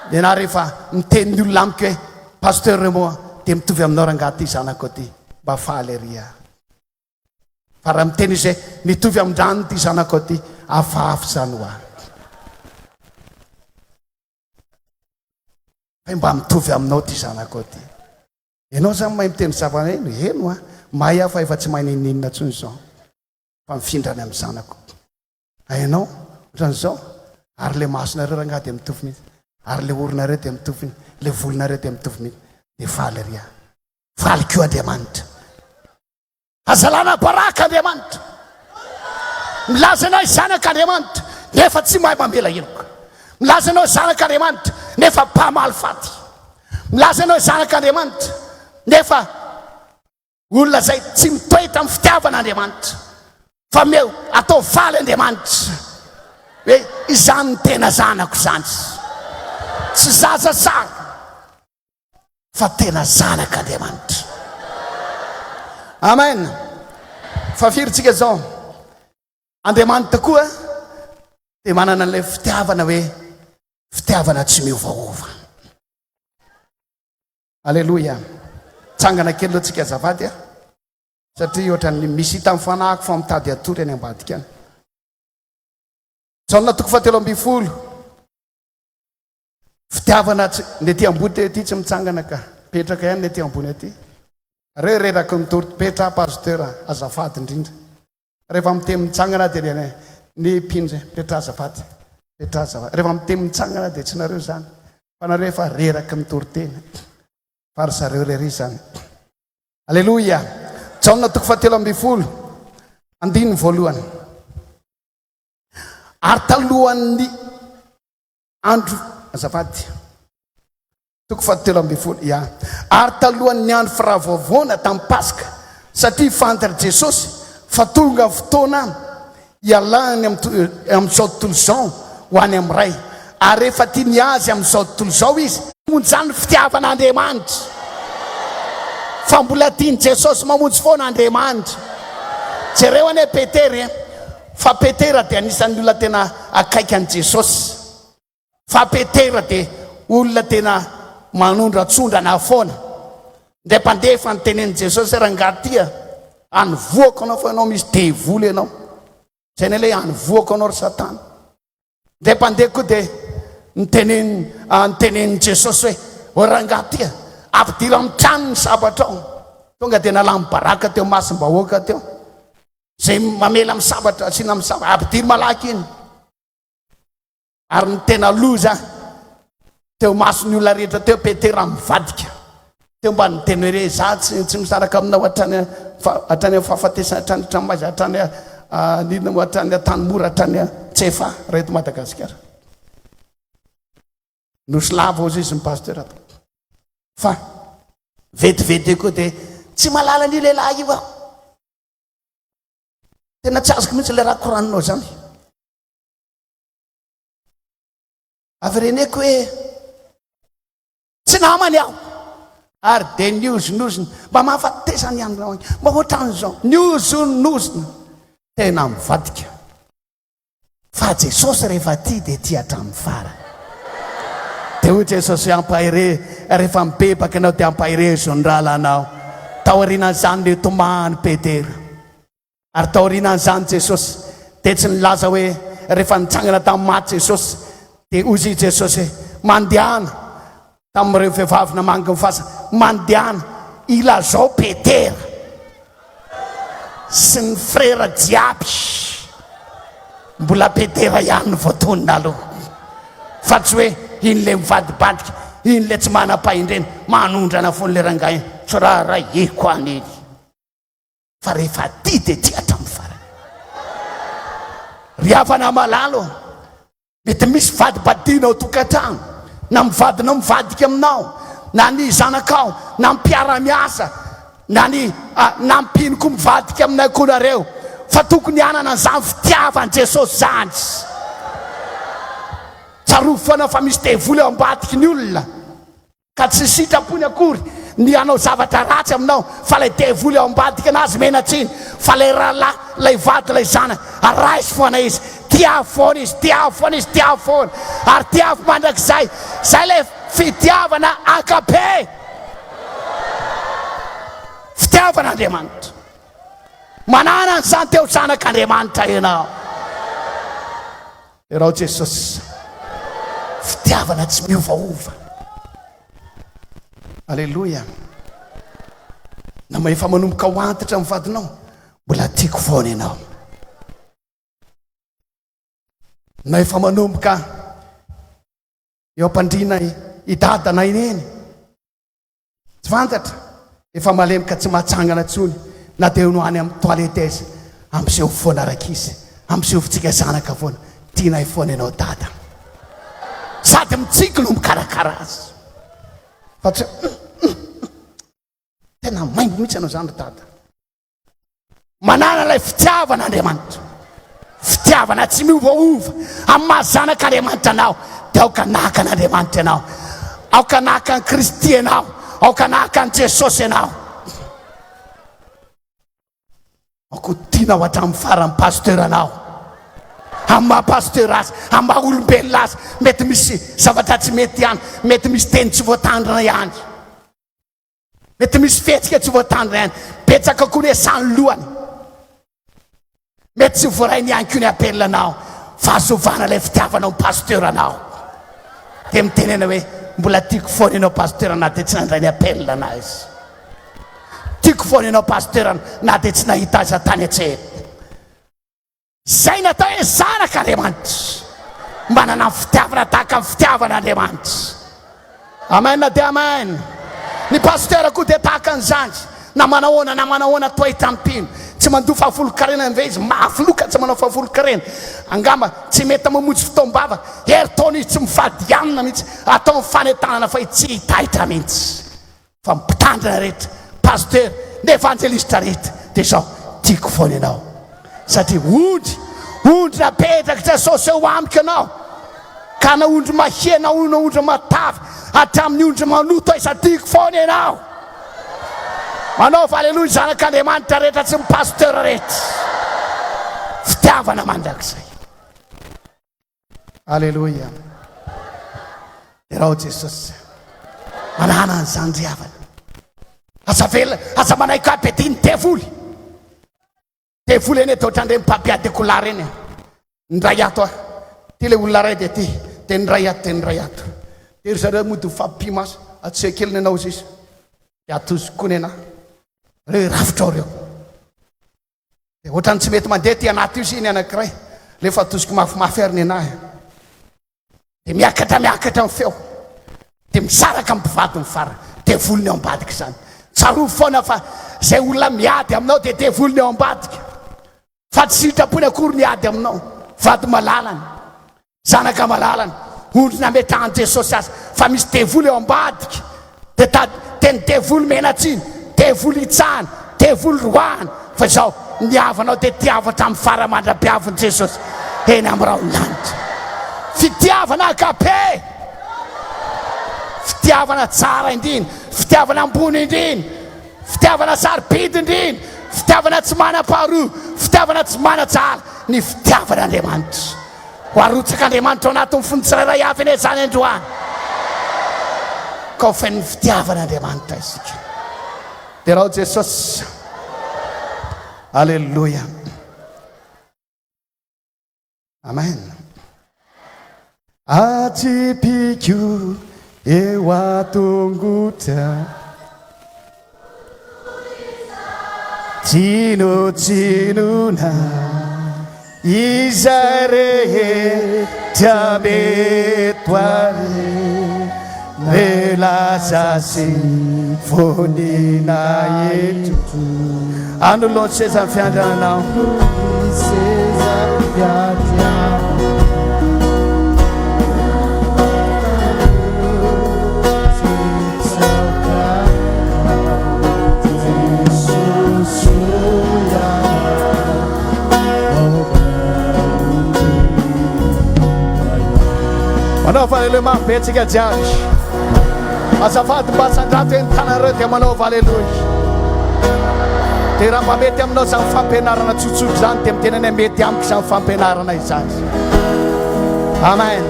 dia na rehefa miteny ny olona amiko hoe pasteur Raymond dia mitovy aminao rangaty zanako ty mba faly ria fa raha miteny izy hoe mitovy amin'drano ty zanako ty afafy zany ho any fa mba mitovy aminao ty zanako ty ianao zany mahay miteny zava-eno eno mahay aho fa efa tsy mahay ninina ntsony zao fa mifindrany amin'ny zanako hainao ohatran'izao ary le masonareo rangahy dia mitovy mihitsy ary le oronareo dia mitovy le volonareo dia mitovy mihitsy dia faly ria faly keo Andriamanitra azalana baraka Andriamanitra milaza anao zanak'Andriamanitra nefa tsy mahay mamela heloka milaza anao zanak'Andriamanitra nefa mpamaly faty milaza anao zanak'Andriamanitra nefa olona zay tsy mitoetra amin'ny fitiavan'Andriamanitra fa meo atao faly Andriamanitra hoe izany ny tena zanako zany tsy zazasara fa tena zanak'Andriamanitra amen fa firitsika zao Andriamanitra koa dia manana an'ilay fitiavana hoe fitiavana tsy miovaova alleluia tsangana kely loatsika azavady satria ohatran'ny misy hita amin'ny fanahiko fa mitady atory any ambadika any Jaona 7:12 fitiavana ny ety ambony ety tsy mitsangana ka petraka ihany ny ety ambony ety reraky ny tory petra pasteur azafady indrindra rehefa miteny mitsangana dia ny mpindry petra azafady petra azafady rehefa miteny mitsangana dia tsy nareo zany fa nareo efa reraky ny toriteny fa ry zareo rery zany alleluia Jaona 7:12 andiny voalohany ary talohan'ny andro azafady 7:12 ary talohan'ny andro firavoavoana tamin'ny Paska satria fantatra Jesosy fa tonga fotoana ialany amin'izao tontolo izao ho any amin'ny ray ary rehefa tiany azy amin'izao tontolo izao izy mamonjy zany fitiavan'Andriamanitra fa mbola tiany Jesosy mamonjy foana Andriamanitra jereo any Petery fa Petera dia anisan'ny olona tena akaiky an' Jesosy fa Petera dia olona tena manondra tsondrana foana ndia mpandefa ny tenen'i Jesosy rangatia Anyvoako anao fa anao misy devoly ianao. Zay ny ilay anyvoako anao ry Satana. Dia mpandeha koa dia nitenen'i Jesosy hoe rangahy tia ampidiro amin'ny trano ny sabatra ao. Tonga dia nalamy baraka teo masom-bahoaka teo. Zay mamela amin'ny sabatra, asina amin'ny sabatra, ampidiro malaky iny. Ary ny tena loza teo mason'ny olona rehetra teo Petera mivadika. Teo mba niteny hoe za tsy misaraka aminao hatrany fahafatesana hatrany tramazy hatrany ninona hatrany tany mora hatrany tsefa reto Madagasikara. Nosy lava ozy izy ny pasteur ato. Fa vetivety koa dia tsy malala ny lehilahy io aho. Tena tsy azoko mihitsy le raha koraninao zany. Avy reneko hoe tsy namany aho. Ary de niozonozona mba mahafatesany andro mba ohatran'izao niozonozona tena mivadika. Fa Jesosy rehefa ty dia ty hatramin'ny farany. Dia hoy Jesosy ampahire rehefa mibebaka ianao dia ampahire zondralanao. Taorianan'izany le tomany Petera. Ary taorianan'izany Jesosy dia tsy nilaza hoe rehefa nitsangana tamin'ny maty Jesosy dia ozy Jesosy mandehana tamin'ireo vehivavy namangy ny fasa, mandehana ilazao Petera sy ny frera jiaby mbola Petera ihany ny voatonina aloha. Fa tsy hoe iny le mivadibadika, iny le tsy manam-pahindrena manondrana foana le rangahy iny tsy raha eko any iny. Fa rehefa ty dia ty hatramin'ny farany. Ry havana malalo, mety misy vadibadina ao tokantrano, na mivadina mivadika aminao, na ny zanakao, na mpiara-miasa, na mpino koa mivadika aminay konareo. Fa tokony hanana an'izany fitiavan Jesosy zany. Tsarofana fa misy devoly ao ambadiky ny olona ka tsy sitrapony akory ny anao zavatra ratsy aminao, fa lay devoly ao ambadiky anazy menatsiny. Fa lay rahalahy, lay vady, lay zanaka araisy foana izy, tiavo foana izy, tiavo foana izy, tiavo foana. Ary tiavo mandrakizay, zay lay fitiavana akabe, fitiavan'Andriamanitra. Manana an'izany teo zanak'Andriamanitra ianao. Irao Jesosy fitiavana tsy miovaova. Alleluia. Na efa manomboka ho antitra amin'ny vadinao, mbola tiako foana ianao. Na efa manomboka eo am-pandriana idadana iny eny, tsy fantatra, efa malemboka tsy mahatsangana tsony, na dia no any amin'ny toiletese, ampiseho foana rakizy, ampiseho fitsika zanaka foana, tianay foana ianao dada. Sady mitsiky no mikarakara azy. Fa tsy tena maimbo mihitsy ianao zany dada. Manana lay fitiavan'Andriamanitra, fitiavana tsy miovaova amin'ny mahazanak'Andriamanitra anao. Dia aoka nahaka an'Andriamanitra ianao, aoka nahaka ny Kristy ianao, aoka nahaka ny Jesosy ianao. Aoko tianao hatramin'ny farany pasteur anao, amin'ny maha-pasteur azy, amin'ny maha-olombelona azy. Mety misy zavatra tsy mety ihany, mety misy teny tsy voatandrina ihany, mety misy fetsika tsy voatandrina ihany, betsaka koa ny esany lohany, mety tsy voarainy ihany koa ny apelanao. Fa azovana ilay fitiavanao ny pasteur anao. Dia mitenena hoe mbola tiako foana ianao pasteur na dia tsy nandray ny apelina anazy. Tiako foana ianao pasteur na dia tsy nahita azy tany an-tsena. Zay natao hoe zanak'Andriamanitra, manana fitiavana tahaka ny fitiavan'Andriamanitra. Amen dia amen. Ny pasteur koa dia tahaka an'izany, na manahoana toetra ampino, tsy mandoa fahafolo-karena ve izy, mafloka tsy manao fahafolo-karena. Angamba tsy mety mamonjy fotoam-bavaka, heritaona izy tsy mifady amina mihitsy, atao mifanentanana fa tsy hitaitra mihitsy. Fa mpitandrina rehetra, pasteur, ny evangelista rehetra, dia zao tiako foana ianao. Satria ondry napetraka Jesosy eo amiko ianao, ka na ondry mahia na ondry matavy, hatramin'ny ondry manoto iza tiako foana ianao. Manaova aleloia zanak'Andriamanitra rehetra, tsy pasteur rehetra. Fitiavana mandrakizay. Aleluia. Irao Jesosy manana an'izany ry havana. Aza manaiky aby ety ny devoly, devoly eny to ohatrandre mipampiady kola reny ndray ato ty le olona ray de ty de ndray ato de ndray ato de ry zareo mody fampimaso atsekeliny anao izy izy de atozokony ana re rafitra ao reo de ohatrany tsy mety mandeha ty anaty io siny anankiray lefa atozoko mafimafy ariny anahy de miakatra amin'ny feo de misaraka mpivady mifara devolony ao ambadika zany tsaro foana fa zay olona miady aminao de devolony ao ambadika fa tsy sitrapony akory miady aminao vady malalany zanaka malalany ondrona metahany Jesosy azy fa misy devoly ao ambadika de teny devoly menatsiny devoly itsahany devoly roahany fa zao niavanao de tiavatra amin'ny faramandrapiaviny Jesosy eny amin'ny raolanitra fitiavana akape fitiavana tsara indriny fitiavana ambony indriny fitiavana saripity indriny fitiavana tsy mana-paharoa fitiavana tsy mana-tsara ny fitiavana Andriamanitra ho arotsaka Andriamanitra ao anatin'ny fony tsirairay avy eny zany androany ka ho fain'ny fitiavana Andriamanitra isika de raha Jesosy alleluia amen atipiko eo atongotra tsinotsinona izay rehetra meto ary relaza sinfonina eto anolony seza fiandrananao manaova aleluia mambetsika jiaby azafady mba sandrato eny tanareo dia manaova aleluia dia raha mba mety aminao zany fampianarana tsotsotro zany dia mitena ny mety amiko zany fampianarana izany amen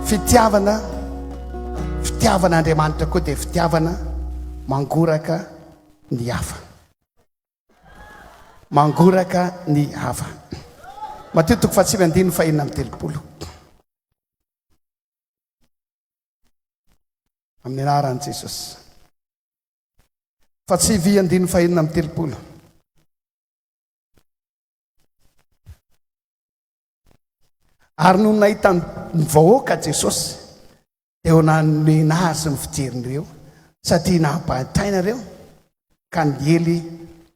fitiavana Andriamanitra koa dia fitiavana mangoraka ny hafa mangoraka ny hafa Mateo 7:5-7 amin'ny anaran'i Jesosy 7:5-7 ary no nahita ny vahoaka Jesosy dia nanome azy ny fijerin'ireo satria nampahitainareo ka ny ely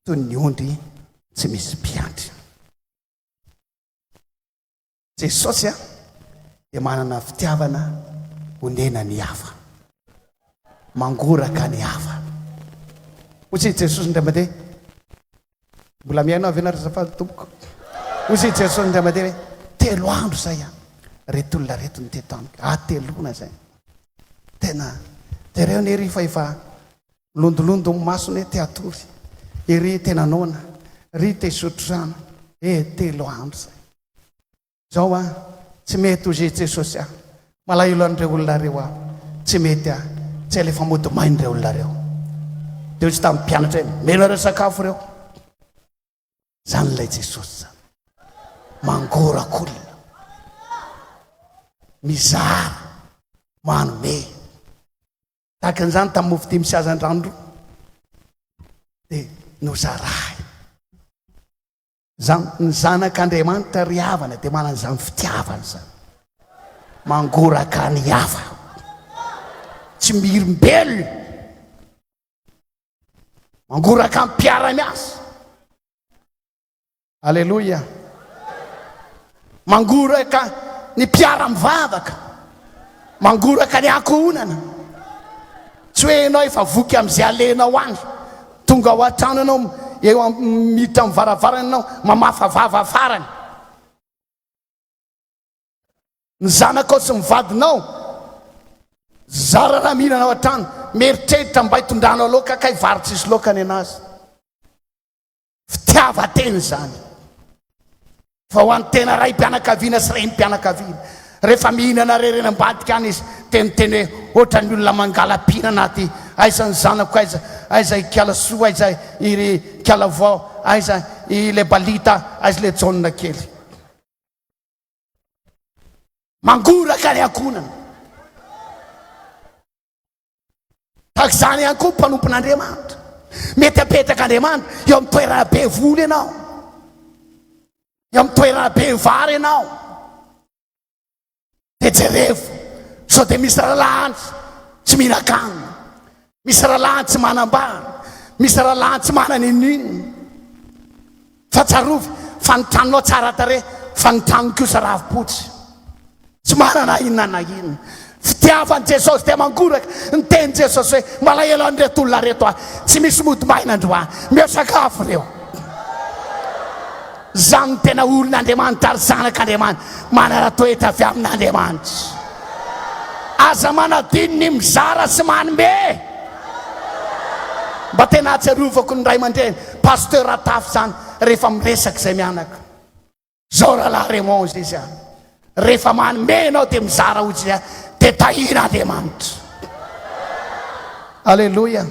toy ny ondry tsy misy mpiandry Jesosy dia manana fitiavana honena ny hafa mangoraka ny hafa hozy Jesosy ndray mandeha mbola miainao avy ianareo azafady tompoko hozy Jesosy ndray mandeha hoe 3 andro zay reto olona reto ny teto amiko telona zay tena de reo ny ry fa efa londolondo ny masony hoe te atory ery tena nona ry te isotro rano 3 andro zay zao tsy mety hozy Jesosy malahelo an'ireo olona reo tsy mety tsy alefa mody main'ireo olona reo de hozy tamin'ny mpianatra hoe menareo sakafo reo zany ilay Jesosy mangoraka olona mizara manome tahaka an'izany tamin'ny mofo dimy sy azan-drano dia nozarahy ny zanak'Andriamanitra ry havana dia manana izany fitiavana zany mangoraka ny hafa tsy mirimbelona mangoraka ny mpiara-miasa alleluia mangoraka ny mpiara-mivavaka mangoraka ny ankohonana tsy hoe ianao efa voky amin'izay alenao any tonga ao an-trano ianao eo miditra amin'ny varavarana ianao mamafa vava farany ny zanakao sy mivadinao zara raha mihinana ao an-trano meritreritra mba hitondranao loka kay varitsisy lokany anazy fitiavateny zany fa ho an'ny tena ray mpianakaviana sy ray mpianakaviana rehefa mihinana rereny ambadika any izy teniteny hoe ohatrany olona mangala-pina anaty aizany zanako aiza ikala soa aiza iry kiala vao aiza ile balita aiza le jaune kely mangoraka ny ankonana tahaka izany ihany koa mpanompon'Andriamanitra mety apetaka Andriamanitra eo amin'ny toerana be vola ianao eo amin'ny toerana be vary ianao dia jerevo sao dia misy rahalahy tsy mihinan-kanina misy rahalahy tsy manam-bary misy rahalahy tsy manana inona fa tsarovy fa nitranonao tsara tare fa nitrano kosa ravipotsy tsy manana inona na inona fitiavan'i Jesosy dia mangoraka niteny Jesosy hoe malahelo an'ireto olona reto tsy misy modombaina androany meo sakafo reo zany tena olon'Andriamanitra ary zanak'Andriamanitra manara-toetra avy amin'Andriamanitra aza manadiny ny mizara sy manome mba tena atsiarovako ny ray aman-dreny pasteur atafy zany rehefa miresaka izay mianaka zao rahalahy Raymond izy rehefa manome ianao dia mizara ozy dia tahin'Andriamanitra alleloia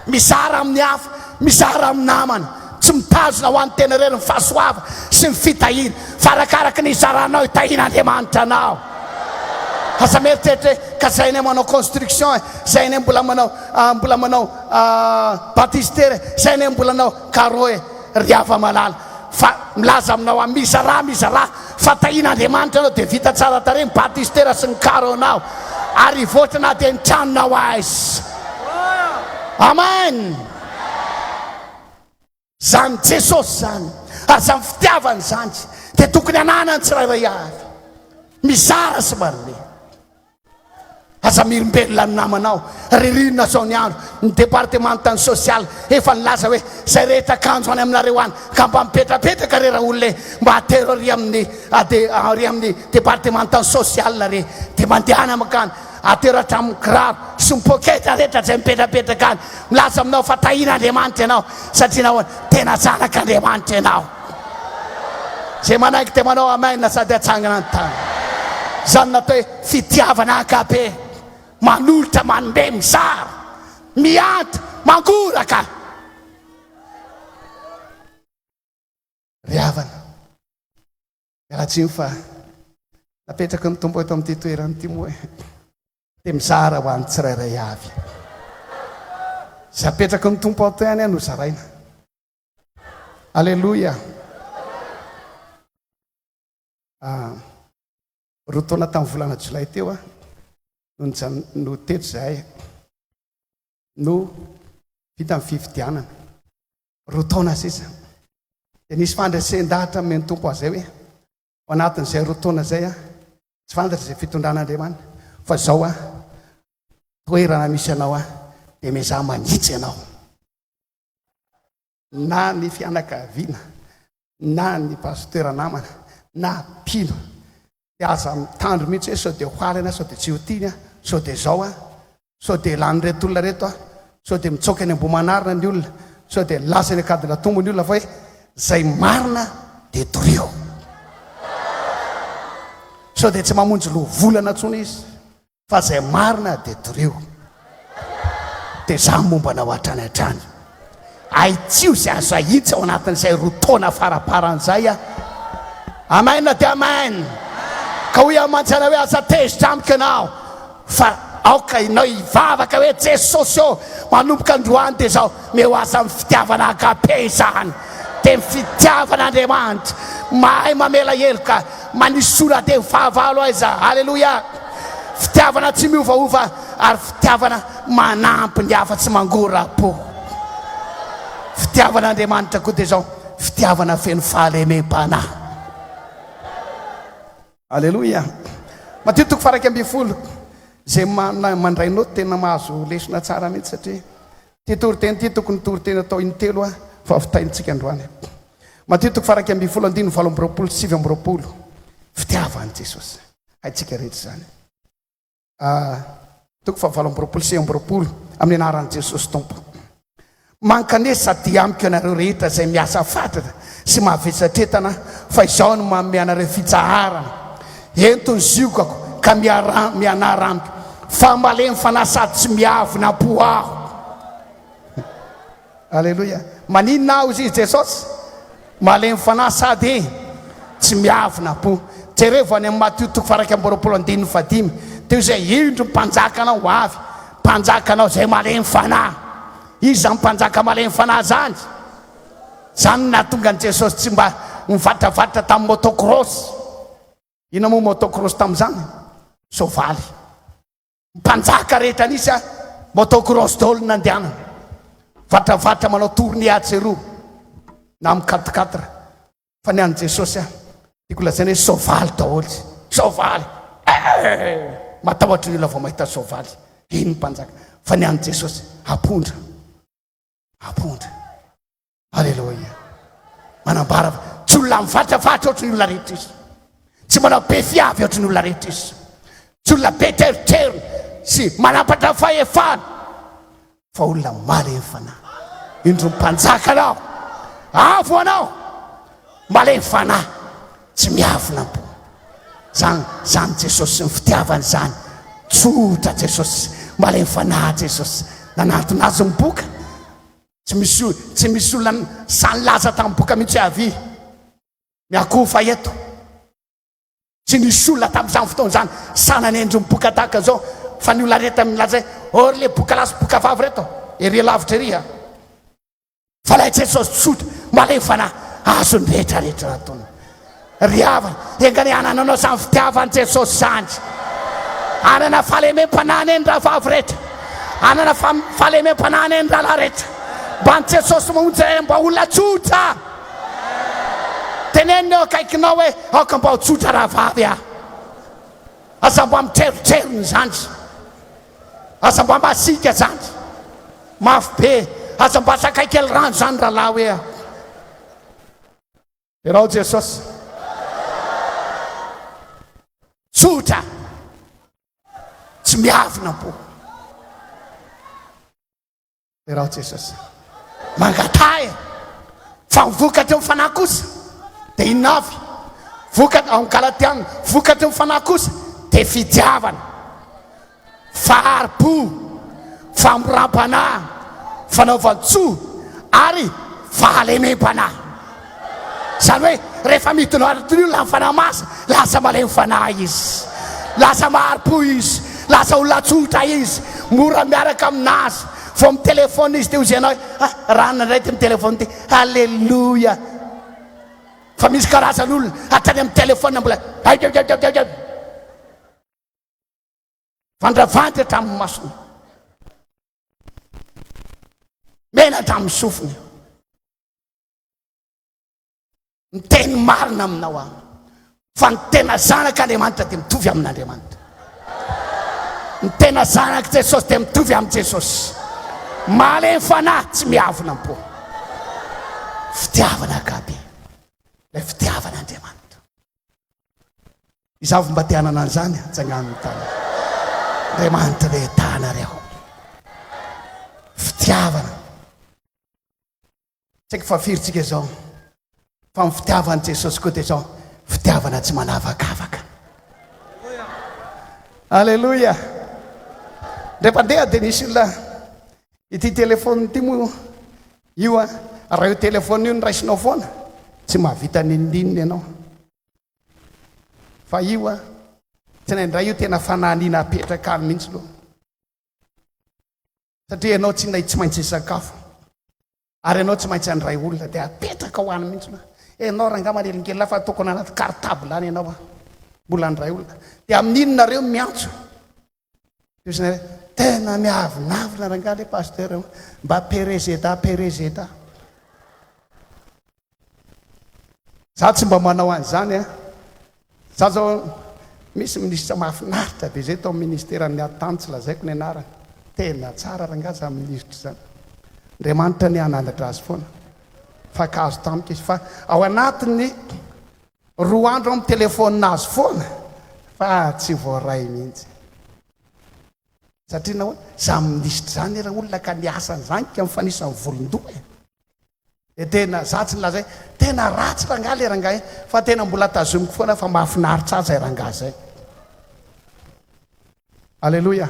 mizara amin'ny hafa mizara amin'ny namana tsy mitazona ho an'ny tena reny ny fahasoava sy ny fitahina fa arakaraka ny zaranao itahin'Andriamanitra anao asa mieritreritra ka zay ny manao construction zay ny mbola manao baptistera zay ny mbola manao carreau riava malala fa milaza aminao a mizara fa tahin'Andriamanitra anao dia vita tsara tare ny baptistera sy ny carreau anao ary voatra na dia ny tranonao azy amen zany Jesosy zany ary zany fitiavany zany dia tokony ananany tsirairay avy mizara sy manome aza mirimbelona ny namanao ririnina zao ny andro ny départementany sosialy efa nilaza hoe zay rehetra akanjo any aminareo any ka mba mipetrapetraka re raha olona mba atero ary amin'ny départementany sosialy re dia mandehana makany atero hatramin'ny kiraro sy mipoketra rehetra zay mipetrapetraka any milaza aminao fa tahin'Andriamanitra ianao satria nahoana tena zanak'Andriamanitra ianao zay manaiky dia manao amaina sady atsangana ny tany zany natao hoe fitiavana akabe manolotra manome mizara mianty mangoraka ry havana rahatsiny fa napetraka ny tombo eto amin'ity toerany ity moa dia mizara ho an'ny tsirairay avy zay apetraka ny tompo ato ihany no zaraina alleloia roa taona tamin'ny volana jolay teo no teto zahay no vita amin'ny fifidianana roa taona sisa dia nisy fandraisan-dahatra amin'ny tompo azay hoe ao anatin'izay roa taona zay tsy fantatra izay fitondran'Andriamanitra fa zao toerana misy anao dia mizaha manitsy ianao na ny fianakaviana na ny pasteur namana na mpino dia aza mitandro mihitsy hoe sao dia hoalina sao dia tsy ho tiany sao dia zao sao dia lany reto olona reto sao dia mitsoka ny ambomanarina ny olona sao dia lasa ny akadina tombo ny olona fa hoe zay marina dia torio sao dia tsy mamonjy lovolana ntsony izy fa zay marina dia torio dia za momba nao hatrany hatrany aitsio zay azo ahitsy ao anatin'izay roa taona faraparan'izay amen dia amen ka hoe amantsana hoe aza tezitra amiko ianao fa aoka inao ivavaka hoe Jesosy eo manomboka androany dia zao meo aza amin'ny fitiavana agape zany dia fitiavan'Andriamanitra mahay mamela heloka manisora dia fahavalo aiza alleloia fitiavana tsy miovaova ary fitiavana manampy ny hafa tsy mangora-po fitiavan'Andriamanitra koa dia zao fitiavana feno fahalemem-panahy alleloia matitoko faraky amby folo zay mandrainao tena mahazo lesona tsara mihitsy satria ty toriteny ty tokony toriteny atao intelo fa fitaintsika androany matitoko faraky amby folo andiny valo amby roapolo sivy amby roapolo fitiavan'i Jesosy haitsika rehetra zany toko fa valo amby roapolo sivy amby roapolo amin'ny anaran'i Jesosy tompo mankane sady amiko ianareo rehetra zay miasa fatratra sy mahavetsatretana fa izao no manome anareo fitsaharana entony ziokako ka mianarampy fa mbaleny fanasady tsy miavina po aho Alleluia. Maninona aho izy Jesosy malemy fanahy sady tsy miavina po. Jereo any amin'ny Matthieu toko faraika amby roapolo andininy fadimy teo zay indro mpanjaka anao ho avy, mpanjaka anao zay malemy fanahy. Izy zany mpanjaka malemy fanahy zany. Zany nahatonga an Jesosy tsy mba mivatravatra tamin'ny motocross. Ina moa motocross tamin'izany? Soavaly. Mpanjaka rehetra nisy a motocross daholo nandehanana. Vatravatra manao tourné atseroa na amin'ny 4x4. Fa ny an'i Jesosy a tiako lazaina hoe soavaly daholo. Soavaly. Matahotra ny olona vao mahita soavaly. Iny mpanjaka. Fa ny an'i Jesosy apondra. Apondra. Alleluia. Manambara tsy olona mivatravatra ohatry ny olona rehetra izy. Tsy manao be fiavy ohatry ny olona rehetra izy. Tsy olona be teriterony sy manapatra fahefana. Fa olona malemy fanahy. Indro mpanjaka anao, avo anao, malemy fanahy, tsy miavina po. Zany Jesosy ny fitiavany zany. Tsotra Jesosy, malemy fanahy Jesosy. Nanantona azy miboka. Tsy misy olona sany laza tamin'ny boka mihitsy avy miakofa eto. Tsy nisy olona tamin'izany fotoana zany sanany endro miboka tahaka zao. Fa ny olona rehetra milaza hoe or le boka lasy boka vavy reto ery lavitra ery. Fa lay Jesosy tsotra malemy fanahy azony rehetrarehetra nataony. Ry havana engany anana anao zany fitiavany Jesosy zany. Anana fahalemem-panahy eny raha vavy rehetra. Anana fahalemem-panahy eny raha rehetra. Mba ny Jesosy mahonjy mba olona tsotra. Tenenina eo akaikinao hoe aoka mba ho tsotra raha vavy a. Aza mba mitrerotrerony zany. Aza mba masika zany. Mafy be. Aza mba sakakely rano zany rahalahy hoe. Irao Jesosy tsotra, tsy miavina po. Irao Jesosy mangatay fa mivokatra amin'ny fanahy kosa dia inona avy? Vokatra ao Galatiana, vokatra amin'ny fanahy kosa dia fitiavana, faharipo, famoram-panahy, fanaovan-tsoa ary fahalemem-panahy. Zany hoe rehefa midina arity ny olona amin'ny fanahy masina, lasa malemy fanahy izy, lasa maharipo izy, lasa olona tsotra izy, mora miaraka aminazy. Vao amin'ny telefona izy teo izenao raha nandray ty amin'ny telefona ty. Alleluia. Fa misy karazan'olona hatrany amin'ny telefona mbola vandravandra tamin'ny masony, mena tamin'ny sofiny. Ny teny marina aminao any fa ny tena zanak'Andriamanitra dia mitovy amin'Andriamanitra. Ny tena zanak' Jesosy dia mitovy amin'ny Jesosy. Malemy fanahy tsy miavina po. Fitiavana akabe, ilay fitiavan'Andriamanitra. Izavy mba te hanana an'izany antsagnan'ny tany. Andriamanitra le tanareo. Fitiavana. Tsy haiko fa firitsika izao. Fa ny fitiavan'i Jesosy koa dia izao, fitiavana tsy manavakavaka. Alleluia. Ndray-pandeha dia nisy olona ity telefôny ity moa io a, raha io telefôny io nyraisinao foana tsy mahavita nininina ianao. Fa io a tsy naindray io tena fanahiniana apetraka any mihitsy loha. Satria ianao tsy maintsy sakafo ary ianao tsy maintsy andray olona dia apetraka ho any mihitsy loha. Ianao ranga manelingelina lafa tokony anaty cartable any ianao a, mbola andray olona dia amin'inonareo miantso. Tena miavinavina ranga le pasteur mba perezeta. Za tsy mba manao an'izany a. Za zao misy minisitra mahafinaritra be zay tao amin'ny ministeran'ny atany tsy lazaiko ny anarany. Tena tsara ranga za minisitra zany. Andriamanitra ny anandratra azy foana. Fa kazo tamika izy fa ao anatiny 2 andro amin'ny telefônina azy foana fa tsy voaray mihitsy. Satria nahoana za minisitra zany raha olona ka niasa n'izany ka mifanisany volondoha. E tena za tsy nilazay tena ratsy rangahy le rangahy fa tena mbola tazomiko foana fa mahafinaritra azy rangahy zay. Alleluia.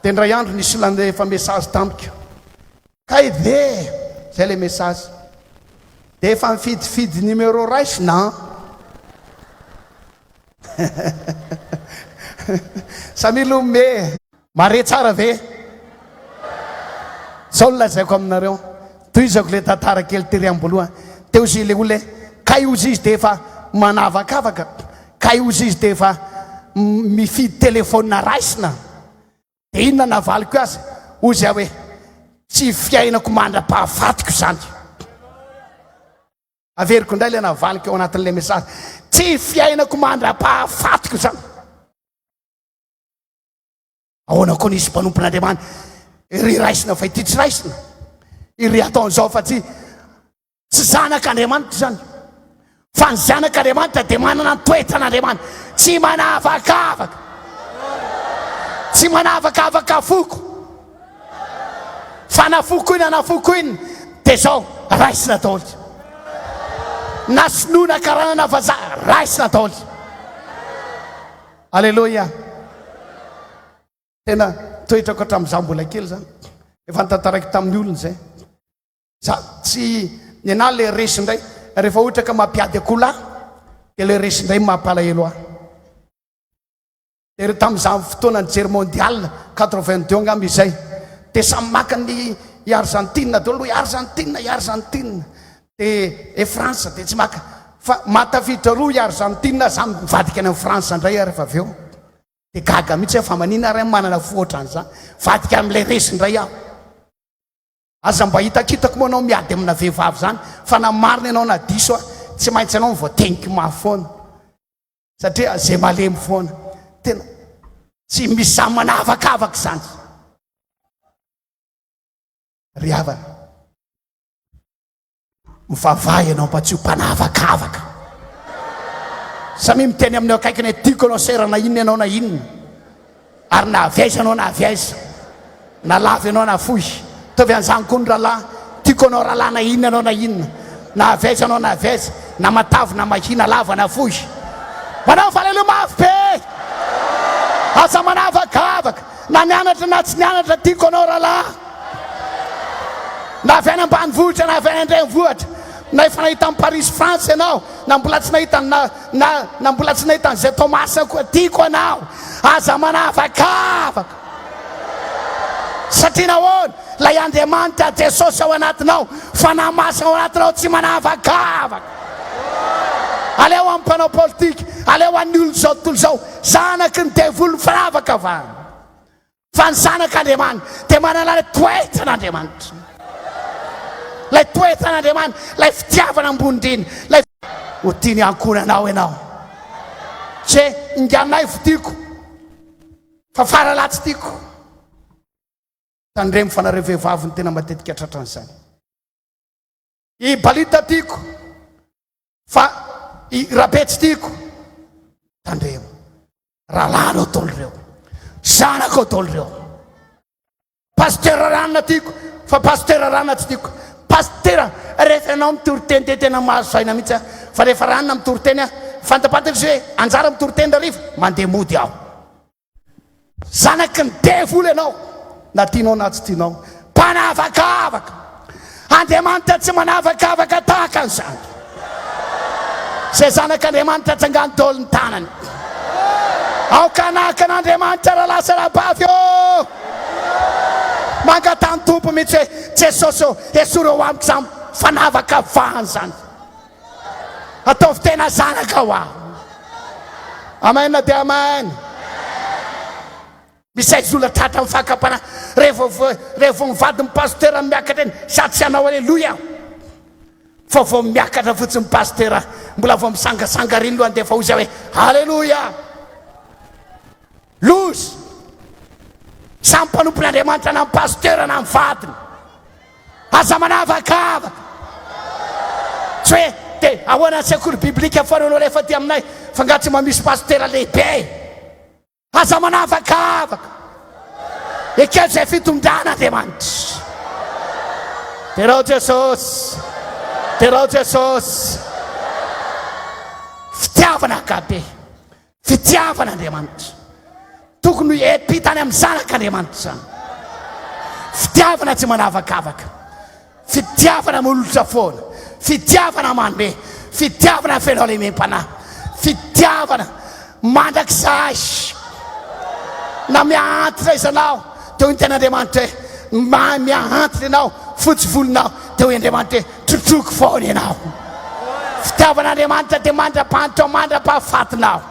Dia ndray andro nisy olona efa mesazy tamiko. kay de zay le message de efa mifidifidy numéro raisina samilome mare tsara ve zao lazaiko aminareo toizako le tantara kely tery-amboloa teo zy le olona kay ozy izy de efa manavakavaka kay ozy izy de efa mifidy telefônina raisina de inona navaliko azy ozy aho hoe tsy fiainako mandra-pahafatiko zany averiko indray le navaliko eo anatin'le message tsy fiainako mandra-pahafatiko zany ahoana koa nisy mpanompon'Andriamanitra iry raisina fa ity tsy raisina iry ataon'izao fa tsy zanak'Andriamanitra zany fa ny zanak'Andriamanitra dia manana ny toetran'Andriamanitra tsy manavakavaka tsy manavakavaka foko fa na foko iny na foko iny dia zao raisina daholo na sinoana karanana vazaha raisina daholo alleloia tena toetrako hatramin'izaho mbola kely zany efa nitantaraiky tamin'ny olona zay za tsy ny ana le resindray rehefa ohatra ka mampiady akola dia le resindray mampalahelo ahy dia tamin'izany fotoanany jery mondial 82 ngamba izay dia samy maka ny Argentine daholo i Argentine dia France dia tsy maka fa matafiditra roa i Argentine za mivadika any amin'ny France indray rehefa avy eo dia gaga mihitsy fa manina ary manana fohatran'izany vadika amin'ilay resindray aho aza mba hitakitako moa anao miady amina vehivavy zany fa na marina ianao na diso a tsy maintsy anao mivoateniko mafy foana satria zay malemy foana tena tsy misy zany manavakavaka zany ry havana mivavaha ianao mba tsy ho mpanavakavaka samy miteny amin'ny akaikiny tiako anao serana inona ianao na inona ary na aviaiza anao na aviaiza na lava ianao na fohy tovy an'izany koa ny rahalahy tiako anao rahalahy na inona anao na inona na aviaiza anao na aviaiza na matavy na mahina lava na fohy manao valelo mafy be aza manavakavaka na nianatra na tsy nianatra tiako anao rahalahy na avy any ambanivohitra na avy any andrenivohitra na efa nahita amin'ny Paris France ianao na mbola tsy nahita na mbola tsy nahita an'izay Tomasa koa tiako anao aza manavakavaka satria nahoana lay Andriamanitra Jesosy ao anatinao fanamasina ao anatinao tsy manavakavaka aleo amin'ny mpanao politika aleo amin'ny olo zao tontolo zao zanaky ny devolo fanavaka vany fa ny zanak'Andriamanitra dia manana le toetran'Andriamanitra lay toetran'Andriamanitra lay fitiavana ambonindriny lay ho tiany ankonanao ianao tsy inganay votiako fa faralatsy tiako tandremo fanare vehivavy ny tena matetika tratran'izany i balita tiako fa i rabetsy tiako tandremo rahalano tolo reo zanako tolo reo pastera ranona tiako fa pastera ranona tsy tiako pastera rehefa ianao mitoriteny de tena mahazo saina mihitsy fa rehefa ranona mitoriteny a fantapantatra izy hoe anjara mitoriteny rariva mandeha mody aho zanaky ny devolo ianao na tianao na tsy tianao mpanavakavaka Andriamanitra tsy manavakavaka tahaka an'izany zay zanak'Andriamanitra tsangany daholo ny tanany aokanahaka an'Andriamanitra raha lasa rabavy o mangatany tompo mihitsy hoe Jesosy esory ao amiko zany fanavaka vahany zany ataovy tena zanaka ho aho amen dia amen misy zola tratra mifakapana rehefa mivady ny pastera miakatra eny sady tsy anao aleloia fa vao miakatra fotsiny ny pastera mbola vao misangasanga riny lohany dia efa ozy hoe alleloia lozy samy mpanompon'Andriamanitra na ny pastera na ny vadiny aza manavakavaka tsy hoe dia ahoana sekoly biblika foana anao rehefa ty aminay fa nga tsy mamisy pastera lehibe aza manavakavaka ekeo zay fitondrana-Andriamanitra terao Jesosy terao Jesosy fitiavana akabe fitiavan'Andriamanitra tokony epitany amin'ny zanak'Andriamanitra zany fitiavana tsy manavakavaka fitiavana mololotra foana, fitiavana manome, fitiavana fenao lemem-panahy, fitiavana mandrakizay na miantitra izanao teo ny ten'Andriamanitra hoe miantitra ianao fotsy volonao teo Andriamanitra hoe trotroko foana ianao. Fitiavan'Andriamanitra dia mandra-panitra mandra-pahafatinao,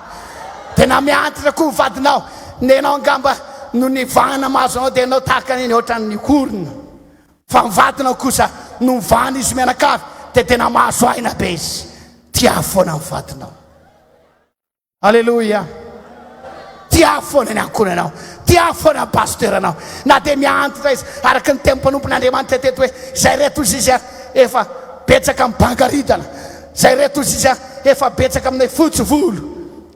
tena miantitra koa vadinao ny ianao angamba no nivana mahazo anao dia ianao tahaka niny ohatran'ny korona, fa mivadinao kosa no mivana izy mianakavy dia tena mahazo aina be izy. Tia foana mivadinao. Alleluia. Tia foana ny ankonanao, tia foana ny pasteranao, na dia miantitra izy araka ny tempon'Andriamanitra teto hoe zay reto izy izy efa betsaka mibangaridana, zay reto izy izy efa betsaka aminay fotsy volo,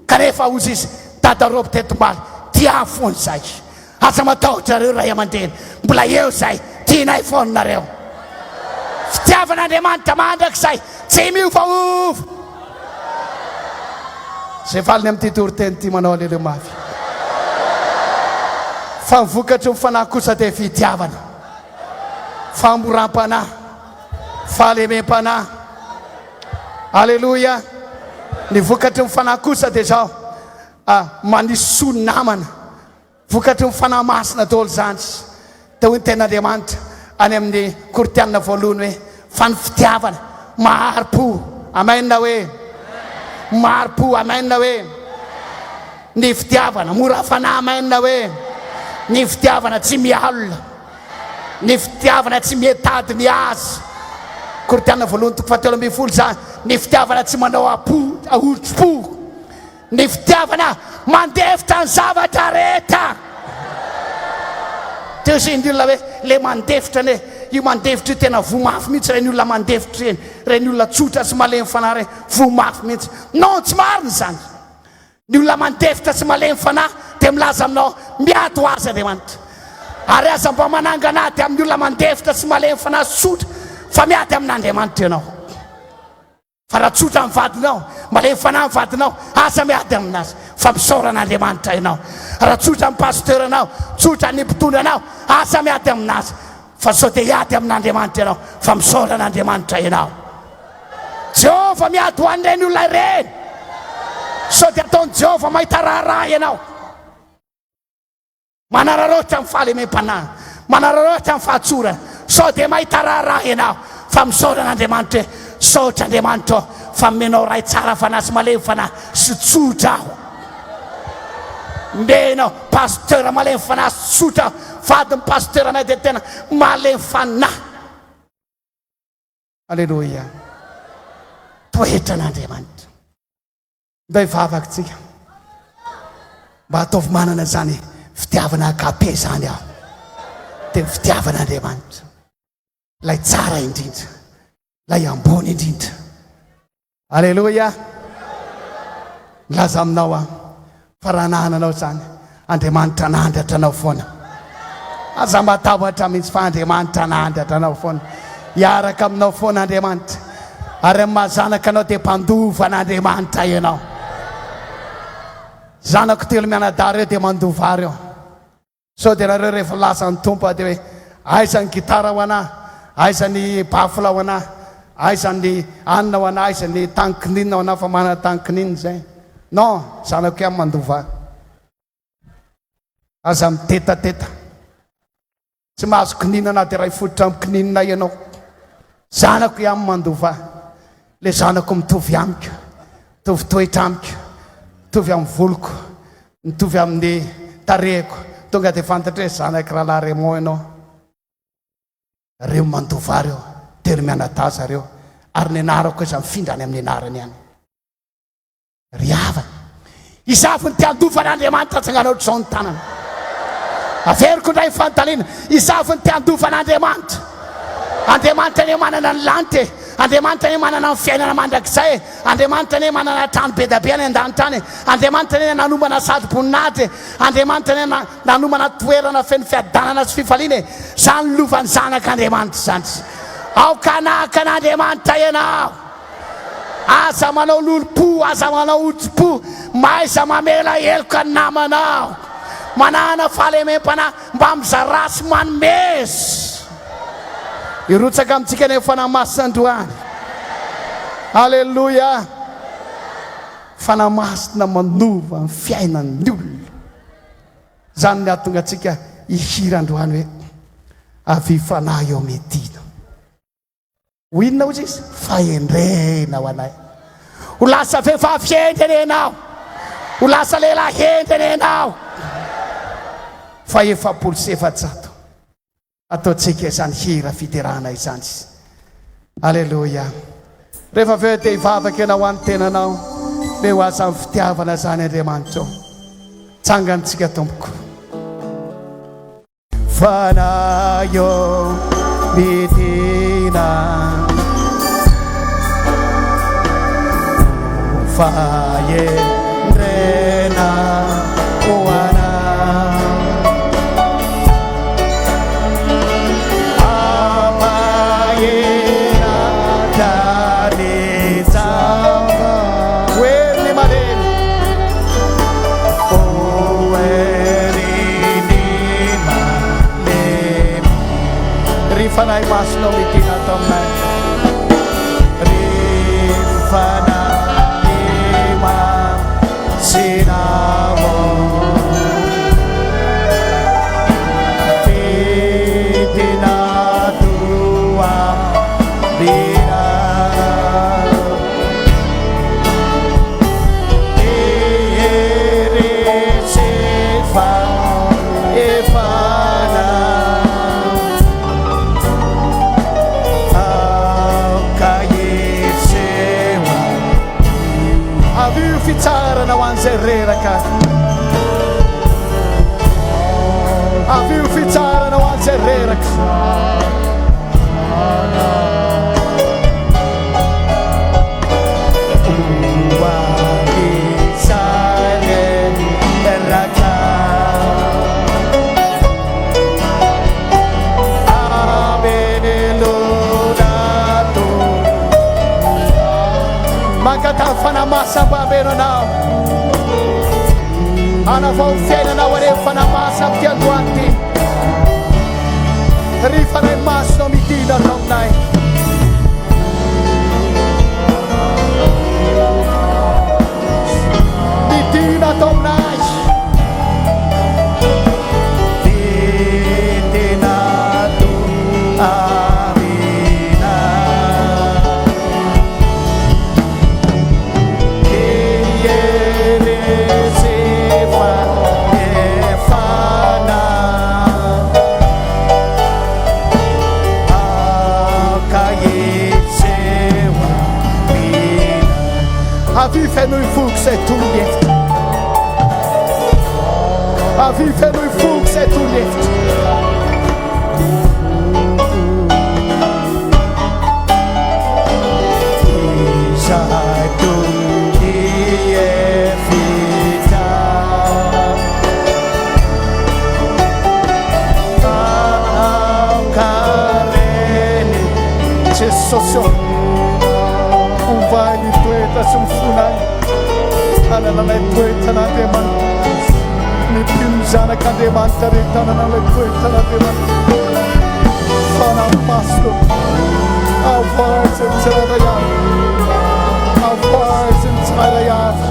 kanefa ozy izy tadarobo tetombaly. Tia foana zay. Aza matahotra reo ray aman-dreny, mbola eo zay, tianay foana nareo. Fitiavan'Andriamanitra mandrakizay tsy miovaova. Zay valiny amin'ity toriteny ty manao alelo mafy. Fa mivokatry ny fanahy kosa dia fitiavana, famoram-panahy, fahalemem-panahy. Alleluia. Ny vokatry ny fanahy kosa dia zao manisy soa namana, vokatry ny fanahy masina daholo zany. Teo ny ten'Andriamanitra any amin'ny Koritianina voalohany hoe fa ny fitiavana maharo-po. Amen hoe maharo-po. Amen hoe ny fitiavana mora fanahy. Amen hoe ny fitiavana tsy mialina, ny fitiavana tsy mietady miazy. Koritianina voalohany toko 7:20 zany. Ny fitiavana tsy manao ahotro-po, ny fitiavana mandefitra ny zavatra rehetra. Teo izy ny olona hoe le mandefitra ne io mandefitra io tena vomafy mihitsy reny olona mandefitra reny, reny olona tsotra sy malemy fanahy reny vomafy mihitsy. Non, tsy marina zany. Ny olona mandefitra sy malemy fanahy dia milaza aminao miato azy Andriamanitra, ary aza mba manangana aty amin'ny olona mandefitra sy malemy fanahy tsotra, fa miaty amin'Andriamanitra ianao. Fa raha tsotra amin'ny vadinao, malemy fanahy amin'ny vadinao, aza miady aminazy, fa misaoran'Andriamanitra ianao. Raha tsotra amin'ny pasteranao, tsotra ny mpitondranao, aza miady aminazy, fa sao dia hiady amin'Andriamanitra ianao, fa misaoran'Andriamanitra ianao. Jehova miady ho an'ireny olona ireny, sao dia ataon'i Jehova mahita raharaha ianao. Manararaotra amin'ny fahalemem-panahy, manararaotra amin'ny fahatsorana, sao dia mahita raharaha ianao, fa misaoran'Andriamanitra. Saotra Andriamanitra fa menao ray tsara fanahy sy malemy fanahy sy tsotra aho. Menao pasteur malemy fanahy sy tsotra, vadin'ny pasteur anay dia tena malemy fanahy. Alleluia. Toetra n'Andriamanitra. Mba hivavaka tsika mba ataovy manana zany fitiavana agape zany aho, dia fitiavan'Andriamanitra lay tsara indrindra, lay ambony indrindra. Alleluia. Laza aminao fa raha nahananao zany Andriamanitra nandratra anao foana. Aza matahotra mihitsy fa Andriamanitra nandratra anao foana. Hiaraka aminao foana Andriamanitra, ary amin'ny mahazanaka anao dia mpandova an'Andriamanitra ianao. Zanako telo mianadahy reo dia mandova reo. Sao dia nareo rehefa lasa ny tompo dia hoe aiza ny gitara ho anahy, aiza ny bafla ho anahy, aiza ny anina ho anahy, aiza ny tankinina ho anahy, fa manana tankinina zay. Non, zanako ihany mandova. Aza mitetateta, tsy mahazo kinina na dia ray fototra amin'ny kininina ianao. Zanako ihany mandova. Le zanako mitovy amiko, mitovy toetra amiko, mitovy amin'ny voloko, mitovy amin'ny tarehiko. Tonga dia fantatra hoe zanako rahalahy Raymond ianao. Reo mandova reo, telo mianadahy reo, ary ny anarako izy mifindrany amin'ny anarany ihany. Ry havana, izafy ny tiandovan'Andriamanitra tsanganao zao ny tanana. Averiko indray fantaliana, izafy ny tiandovan'Andriamanitra. Andriamanitra ne manana ny lanitra, Andriamanitra ne manana ny fiainana mandrakizay, Andriamanitra ne manana trano be da be any an-danitra any, Andriamanitra ne nanomana sady-boninahitra, Andriamanitra ne nanomana toerana feno fiadanana sy fifaliana. Zany lovan'ny zanak'Andriamanitra zany. Aoka anahaka an'Andriamanitra ianao. Aza manao lolo-po, aza manao otso-po, maiza mamela heloka ny namanao, manana fahalemem-panahy mba mizara sy manomeza. Irotsaka amintsika ny fanamasina androany. Halleluja. Fanamasina manova amin'ny fiainan'ny olona. Zany ny atonga antsika ihira androany hoe avy fanahy eo medina. Ho inona ozy izy? Fahendrena ho anay. Ho lasa vehivavy hendrena ianao. Ho lasa lehilahy hendrena ianao. Fa 700 ataontsika izany hira fiterahana izany. Halleluja. Rehefa avy eo dia hivavaka ianao any tenanao, dia ho aza amin'ny fitiavana zany Andriamanitra. Tsangantsika tompoko. Fanahy eo medina, fahendrena ho anao. Apahena dari zava weli maleni owerini maleni. Rifanay masno medina tomnay. Rifanay Sinavo Fitina tua vida Irisifa Ifana Aukayisewa Aviu fitsara na wanzereraka. Aviu fitsara na wanzereraka. Uwagisane eraka. Abelunatu. Makatafana masa babeno now. Ana vao fiaina na rehefa namasa amin'ny androany. Rehefa nay masina midina atao aminay. Midina atao aminay. Midina to amina. Avy fenao ifogo izay tolo-hevitra. Avy fenao ifogo izay tolo-hevitra. Izay tolo-hevitra Amkareny Jesosy vai ni toeta sumfunai ananalay toeta n'Andriamanitra ny mpinozanak'Andriamanitra rehetra ananalay toeta n'Andriamanitra fanamasino avazy ny tsirairay avy avazy ny tsirairay avy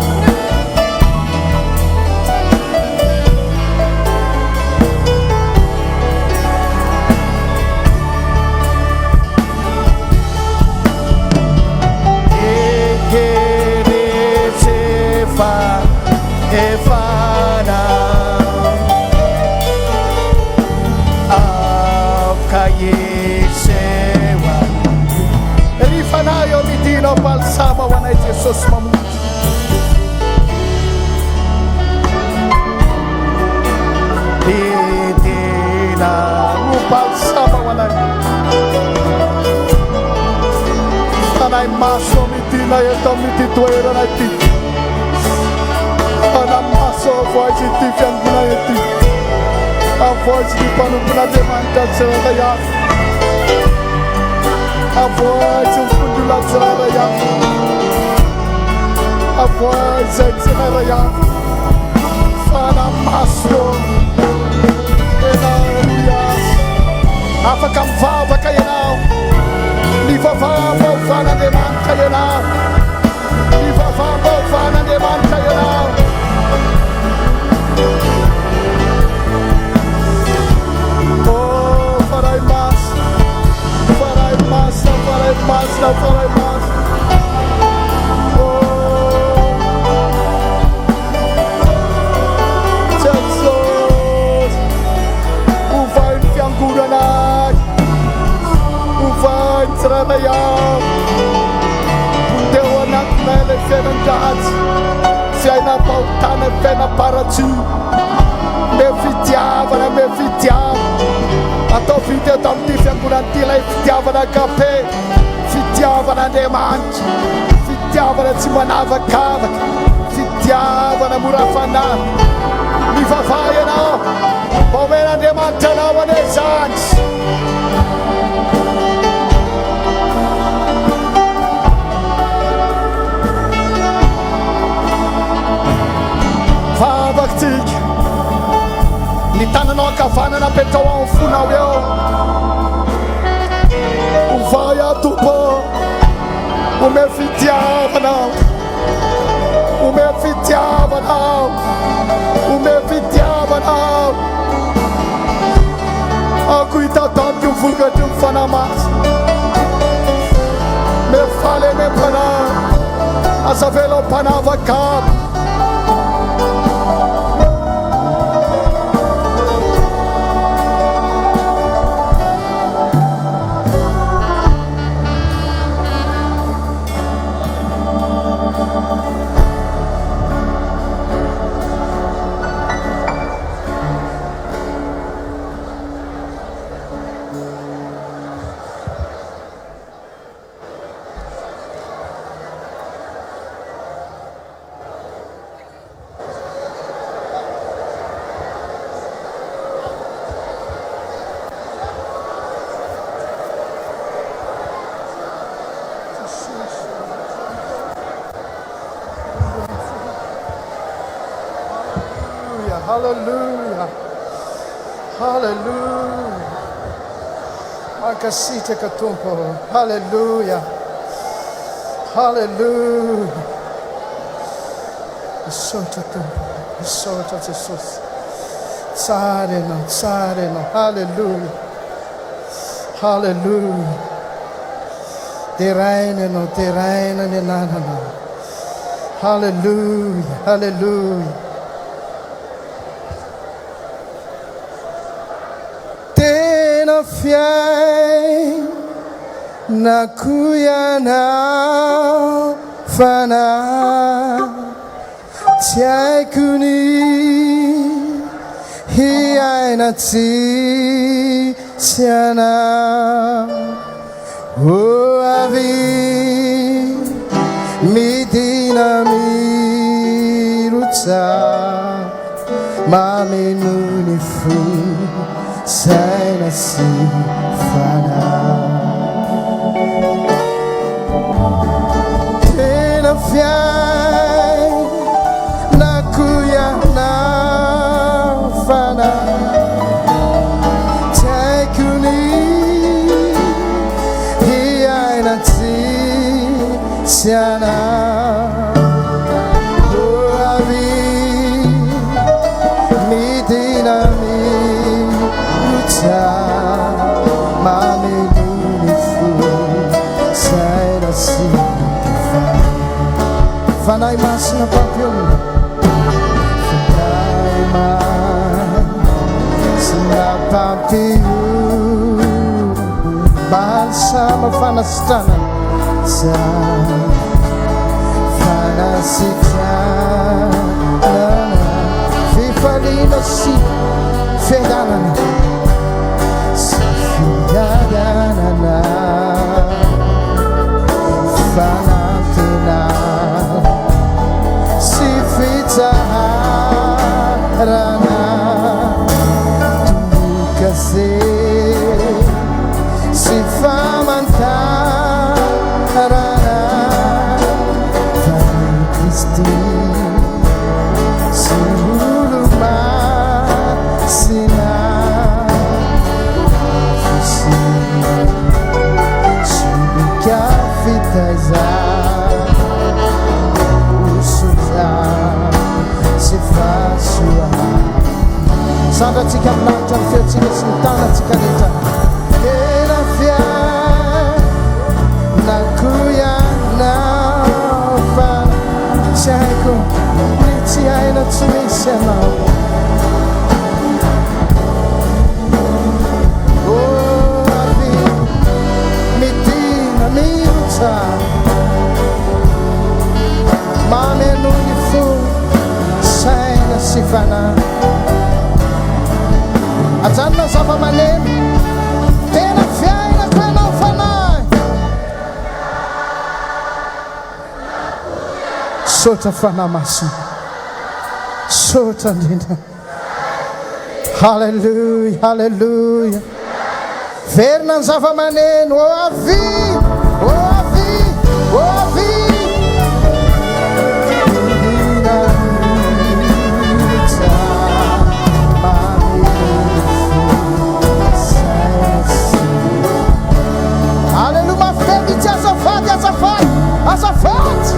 Efana Aukayisewa Rifanayo midina balsama wanay Jesus mamuti Midina balsama wanay Tanay maso midina yato mitituera na titi Anamaso a voz de fianguna a voz de pano para levantação da yaf a voz de fundulação da yaf a voz de da yaf Anamaso Elarias afaka mivavaka ianao, ny vavavam-baovan'Andriamanitra ianao, ny vavavam-baovan'Andriamanitra ianao. Oh, farai masina, farai masina, farai masina, farai masina. Tsiralayaho teo anatinay ilay fiainan-dratsy, fiainam-pahotana, fiainam-paratsy, me fitiavana, me fitiavana. Atao vita eto amin'ity fiangonana ity ilay fitiavana kape, fitiavan'Andriamanitra, fitiavana tsy manavakavaka, fitiavana mora fanahy. Mivavaha ianao, mba omen'Andriamanitra anao ane zandry. Vavatsika ny tananao ankavanana apetrao amin'ny fonao eo, ovay atompo, ome fitiavanao, ome fitiavanao, ome fitiavanao. Ako hitatanty mivokatry ny fanamasy, me faly me mpanao, azavelo mpanavakabo. Hallelujah. Hallelujah. Makasitraka Tompo. Hallelujah. Hallelujah. Misaotra Tompo. Misaotra Jesosy. Tsara ianao, tsara ianao. Hallelujah. Hallelujah. Teraina ianao, teraina ny anananao. Hallelujah. Hallelujah. Fiainako ianao fanahy, tsy haiko ny hiaina tsisy anao. O avy midina mirotsa, mameno ny fo saina sy fanahy. Tena fiainako ianao fanahy, tsy haiko ny hiaina tsisy anao. O avy midina mameno ny fo saina sy fanahy masina papionina, fanahy masina papio balsama fanasitrana sa fanasitrana fifaliana sy fiadanana sy fiadanana fanantena sy fitsaharana tumbuka sy famantarana Vany Kristi sy olo masina. sandratsika amin'nanitra ny feotsika sy ny tanatsika rehetra tena fianakoiana fa tsy haiko ny tsy haina tsy misy anao avy midina mirotra mameno ny fo saina sy fanahy ajanona zava-maneno tena fiainako ianao fanahy sotra fanahy masina sotra indrindra halleluja halleluja verina ny zava-maneno o avy o avy o avy azafady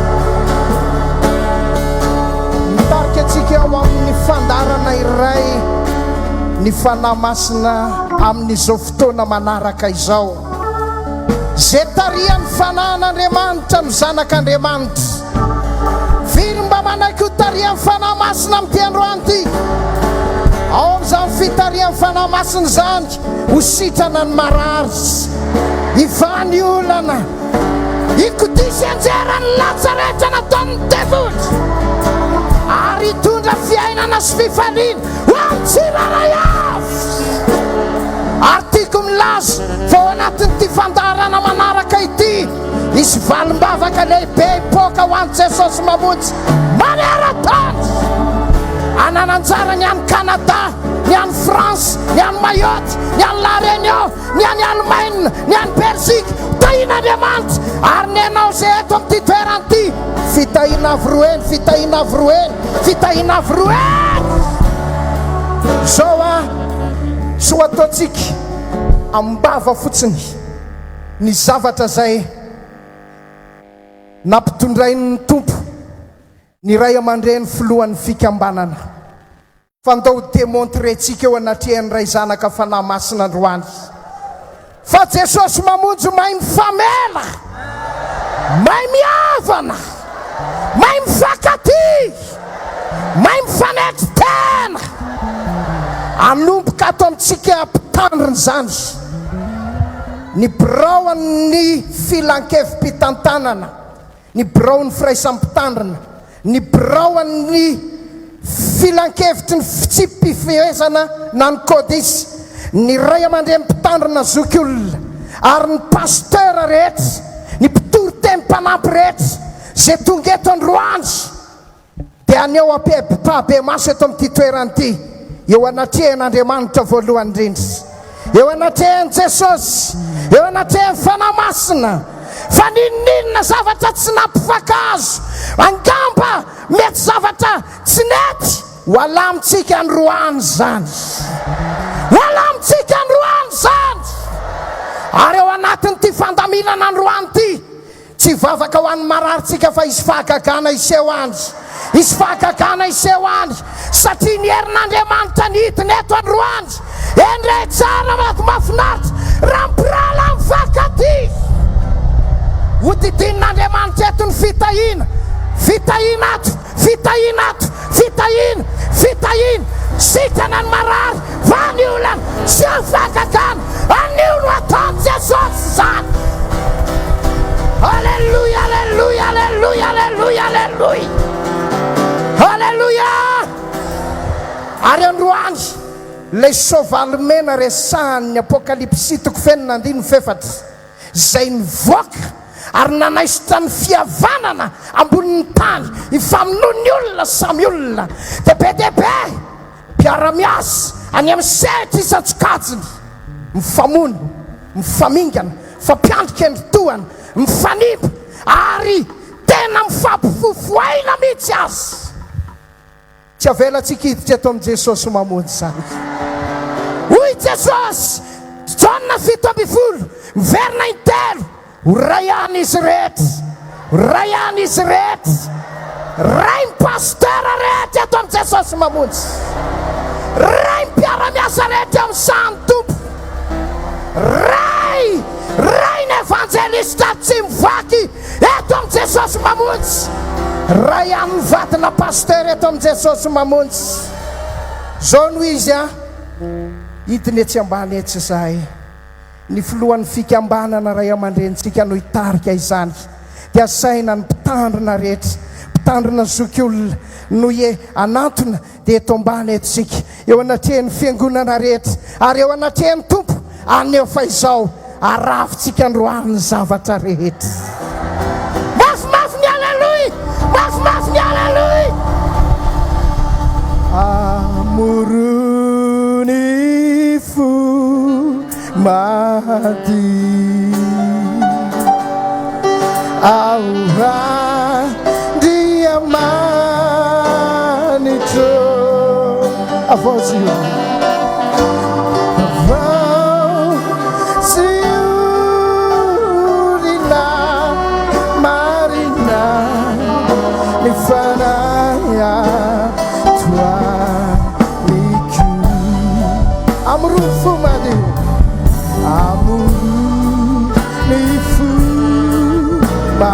mitarika atsika eo amin'ny fandarana iray ny fanahy masina amin'izao fotoana manaraka izao zay tarian'ny fanahin'Andriamanitra ny zanak'Andriamanitra firy mba manaiky ho tarian'ny fanahy masina amin'ity androany ity ao amin'izany fitarian'ny fanahy masina zany ho sitrana ny marary ivany olana ikodisy anjerany latsarehetra nataon'ny devotry ary hitondra fiainana sy fifaliana ho amin'ny tsiraray avy ary tiako milaza fao anatin'ity fandarana manaraka ity isy valim-bavaka lehibe ipoka ho an'i Jesosy mamonjy maneran-tany anananjara ny any Canada ny any France ny any Mayotte ny any La Réunion ny any Allemagne ny any Belgique tahin'Andriamanitra ary ny anao zay eto amin'ity toeran'ity fitahiana avroeny fitahiana avroeny fitahiana avroeny zao so ataontsika ambava fotsiny ny zavatra zay nampitondrain'ny tompo ny ray aman-dreny filohan'ny fikambanana fandao demontrentsika eo anatrehan'ny ray zanaka fanahy masina androany fa Jesosy mamonjy mahay mifamela mahay miavana mahay mifankaty mahay mifanety tena anomboka ato amintsika mpitandriny zany ny biraoan'ny filankevim-pitantanana ny biraon'ny firaisampitandrina ny biraoan'ny filankevitry ny fitsipifezana na ny kodisy ny ray aman-dreny mpitandrina zokiolona ary ny pasteur rehetra ny mpitory teny mpanampy rehetra zay tonga eto androany dia aneo ampitabe maso eto amin'ity toeranyity eo anatrehan'Andriamanitra voalohany indrindra eo anatrehan'i Jesosy eo anatrehan'ny fanahy masina fa ninninona zavatra tsy nampifakazo angamba mety zavatra tsy nety ho alamintsika androany zany ho alamintsika androany zany ary eo anatin'ity fandamilana androany ity tsy vavaka ho an'ny mararitsika fa isy fahagagana iseho any isy fahagagana iseho any satria ny herin'Andriamanitra ny hitiny eto androany endray tsara mahafinaritra raha mpirala amin'ny fakaty ho didin'Andriamanitra eto ny fitahiana fitahiana ato fitahiana ato fitahiana fitahiana sitrana ny marary vany olana sy ny fahagagana anio no ataony Jesosy zany Alléluia, Alléluia, Alléluia, Alléluia, Alléluia. Alléluia. Ary androany lay soavaly mena resahan'ny apokalipsy toko fenina andiny fefatra zay nivoaka ary nanaisitra ny fihavanana ambonin'ny tany ifamonoan'ny olona samy olona dehibe mpiara-miasa any amin'ny sehatra isan-tsokajiny mifamono mifamingana fampiandrika endritohana mifanimba ary tena mifampifofoaina mihitsy azy tsy avelatsika hiditra eto amin'i Jesosy mamonjy zany hoy Jesosy Jona 7:10 miverina intelo urayani izy rehetra urayani izy rehetra ray pasteur rehetra eto amin'i Jesosy mamonjy ray miara-miasa rehetra amin'ny samy tompo. Ray ny evanjelista tsy mivaky eto amin'ny Jesosy mamonjy. Ray amin'ny vatana paster eto amin'ny Jesosy mamonjy. Zao no izy hidiny etsy ambany etsy zahay. Ny filohan'ny fikambanana ray aman-drenitsika no hitarika izany. Dia saina ny mpitandrina rehetra, mpitandrina zokiolona no anatona dia eto ambany etsika, eo anatrehan'ny fiangonana rehetra, ary eo anatrehan'ny tompo aneo fa izao arafitsika androany zavatra rehetra. Mafimafy ny aleloia, mafimafy ny aleloia. Amorony fo madi aura dia manito a vozio vão se urina marina me fanaia tua miku amru fumadi amru ni fuma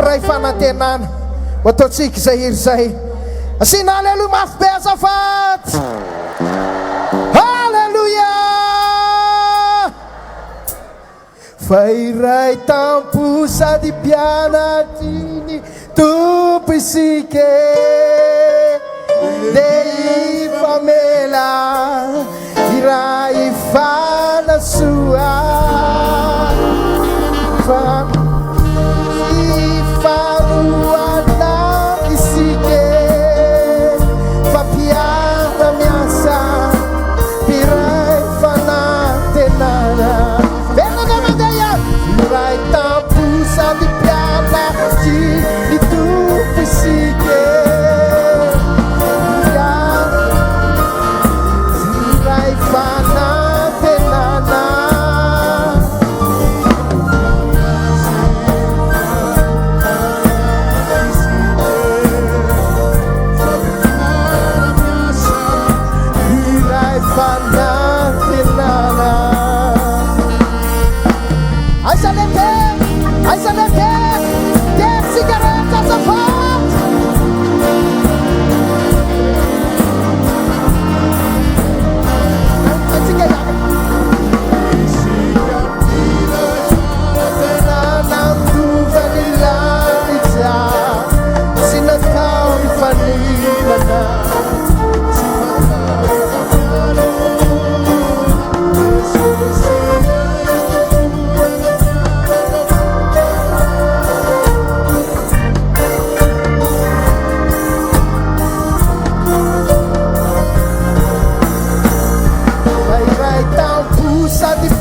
ray fanantenana ho ataontsika izay hery zay asina aleloia mafy be azafaty halleloia fa iray tampo sady mpianatriny tompo isike de ifamela iray fanasoa ifaroana isike fampiana miasa iray fanantenana venanamandeia iray tampo sady mpianatry ny tompo isike iray fanantenana sady